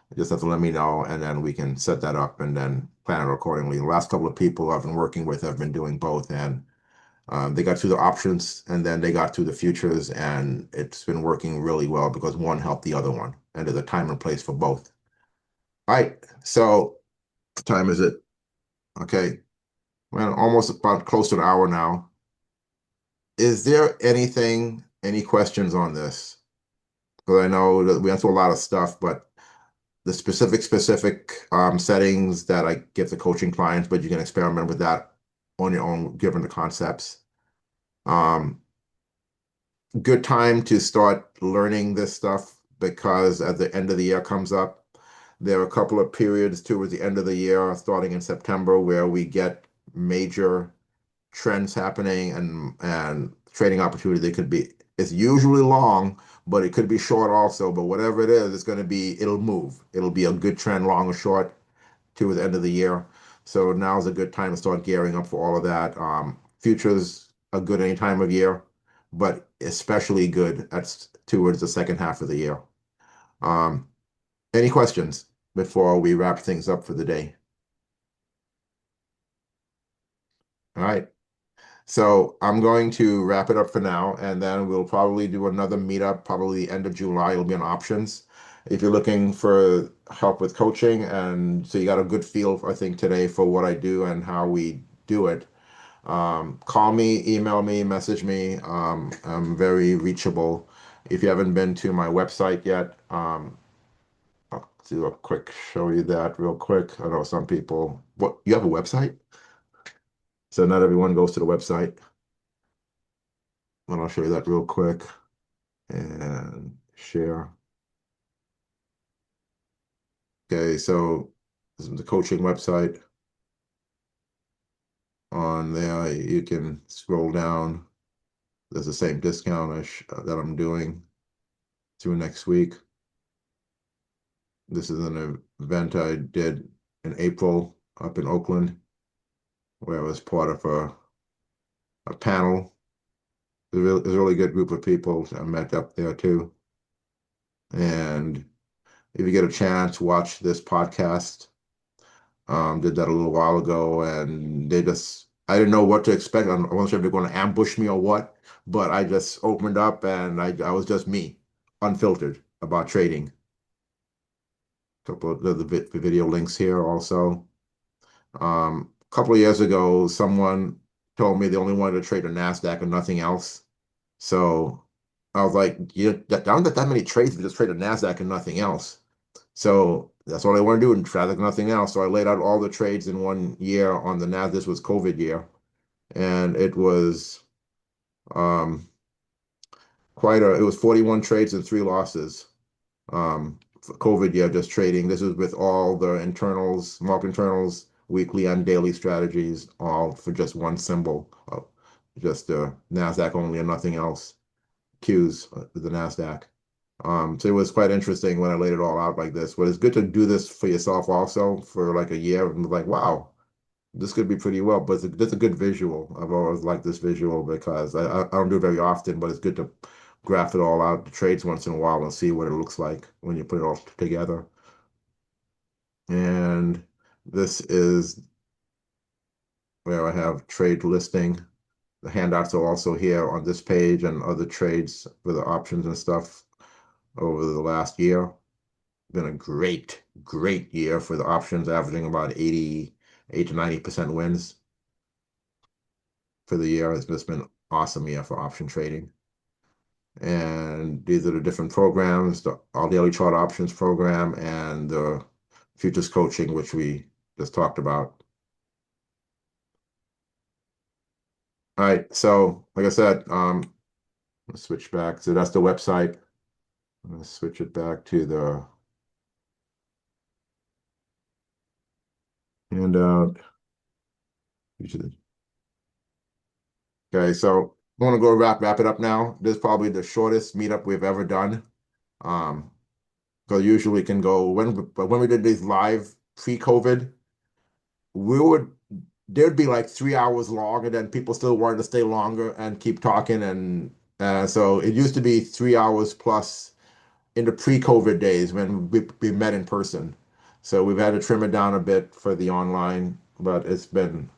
You just have to let me know, and then we can set that up and then plan it accordingly. The last couple of people I've been working with have been doing both, and they got through the options and then they got through the futures, and it's been working really well because one helped the other one, and there's a time and place for both. All right, so what time is it? Okay, well, almost about close to an hour now. Is there any questions on this? Because I know that we went through a lot of stuff, but the specific settings that I give to coaching clients, but you can experiment with that on your own, given the concepts. Um, Good time to start learning this stuff because at the end of the year comes up, there are a couple of periods towards the end of the year, starting in September, where we get major trends happening and trading opportunity. They could be it's usually long, but it could be short also. But whatever it is, it's going to be it'll move. It'll be a good trend, long or short, to the end of the year. So now's a good time to start gearing up for all of that. Futures are good any time of year, but especially good at towards the second half of the year. Um, any questions before we wrap things up for the day? All right. So I'm going to wrap it up for now, and then we'll probably do another meetup, probably the end of July. It'll be on options. If you're looking for help with coaching, and so you got a good feel, I think, today for what I do and how we do it, call me, email me, message me. I'm very reachable. If you haven't been to my website yet, I'll do a quick show you that real quick. I know some people, what, you have a website? So not everyone goes to the website. And I'll show you that real quick and share. Okay, so this is the coaching website. On there, you can scroll down. There's the same discount that I'm doing through next week. This is an event I did in April up in Oakland, where I was part of a panel. It was a really good group of people I met up there too. And if you get a chance, watch this podcast. Did that a little while ago, and I didn't know what to expect. I wasn't sure if they're going to ambush me or what, but I just opened up and I was just me, unfiltered about trading. A couple of the video links here also. A couple of years ago, someone told me they only wanted to trade the NASDAQ and nothing else. So I was like, I don't get that many trades to just trade the NASDAQ and nothing else. So that's all I want to do and trade like nothing else. So I laid out all the trades in one year on the NASDAQ. This was COVID year, and it was um, it was 41 trades and three losses. For COVID year, just trading. This is with all the internals, market internals, weekly and daily strategies, all for just one symbol, just NASDAQ only and nothing else. Qs, the NASDAQ. So it was quite interesting when I laid it all out like this. But it's good to do this for yourself also for like a year and like, wow, this could be pretty well. But it's a good visual. I've always liked this visual because I don't do it very often, but it's good to graph it all out, the trades once in a while and see what it looks like when you put it all together. And this is where I have trade listing. The handouts are also here on this page and other trades for the options and stuff over the last year. Been a great, great year for the options, averaging about 88 to 90% wins for the year. It's just been an awesome year for option trading. And these are the different programs, the All Daily Chart Options program and the Futures Coaching, which we just talked about. All right, so like I said, let's switch back. So that's the website. I'm going to switch it back to the handout. Okay, so I want to go wrap it up now. This is probably the shortest meetup we've ever done. Um, because usually can go but when we did these live pre-COVID, we would there'd be like 3 hours long, and then people still wanted to stay longer and keep talking, and so it used to be 3 hours plus in the pre-COVID days when we met in person. So we've had to trim it down a bit for the online, but we've been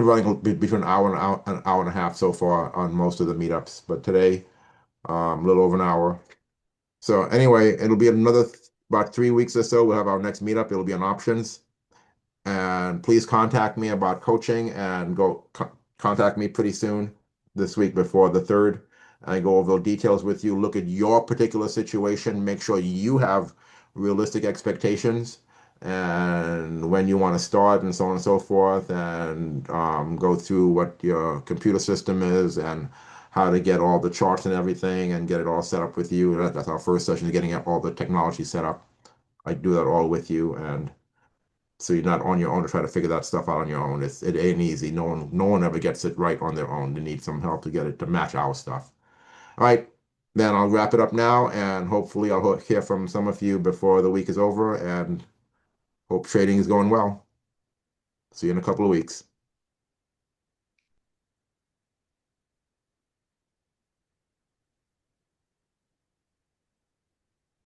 running between an hour and a half so far on most of the meetups. But today, a little over an hour. So anyway, it'll be another about 3 weeks or so. We'll have our next meetup. It'll be on options. And please contact me about coaching and contact me pretty soon this week before the 3rd. I go over the details with you, look at your particular situation, make sure you have realistic expectations and when you want to start and so on and so forth, and go through what your computer system is and how to get all the charts and everything and get it all set up with you. That's our first session, is getting all the technology set up. I do that all with you, and so you're not on your own to try to figure that stuff out on your own. It ain't easy. No one ever gets it right on their own. They need some help to get it to match our stuff. All right, then I'll wrap it up now, and hopefully I'll hear from some of you before the week is over, and hope trading is going well. See you in a couple of weeks.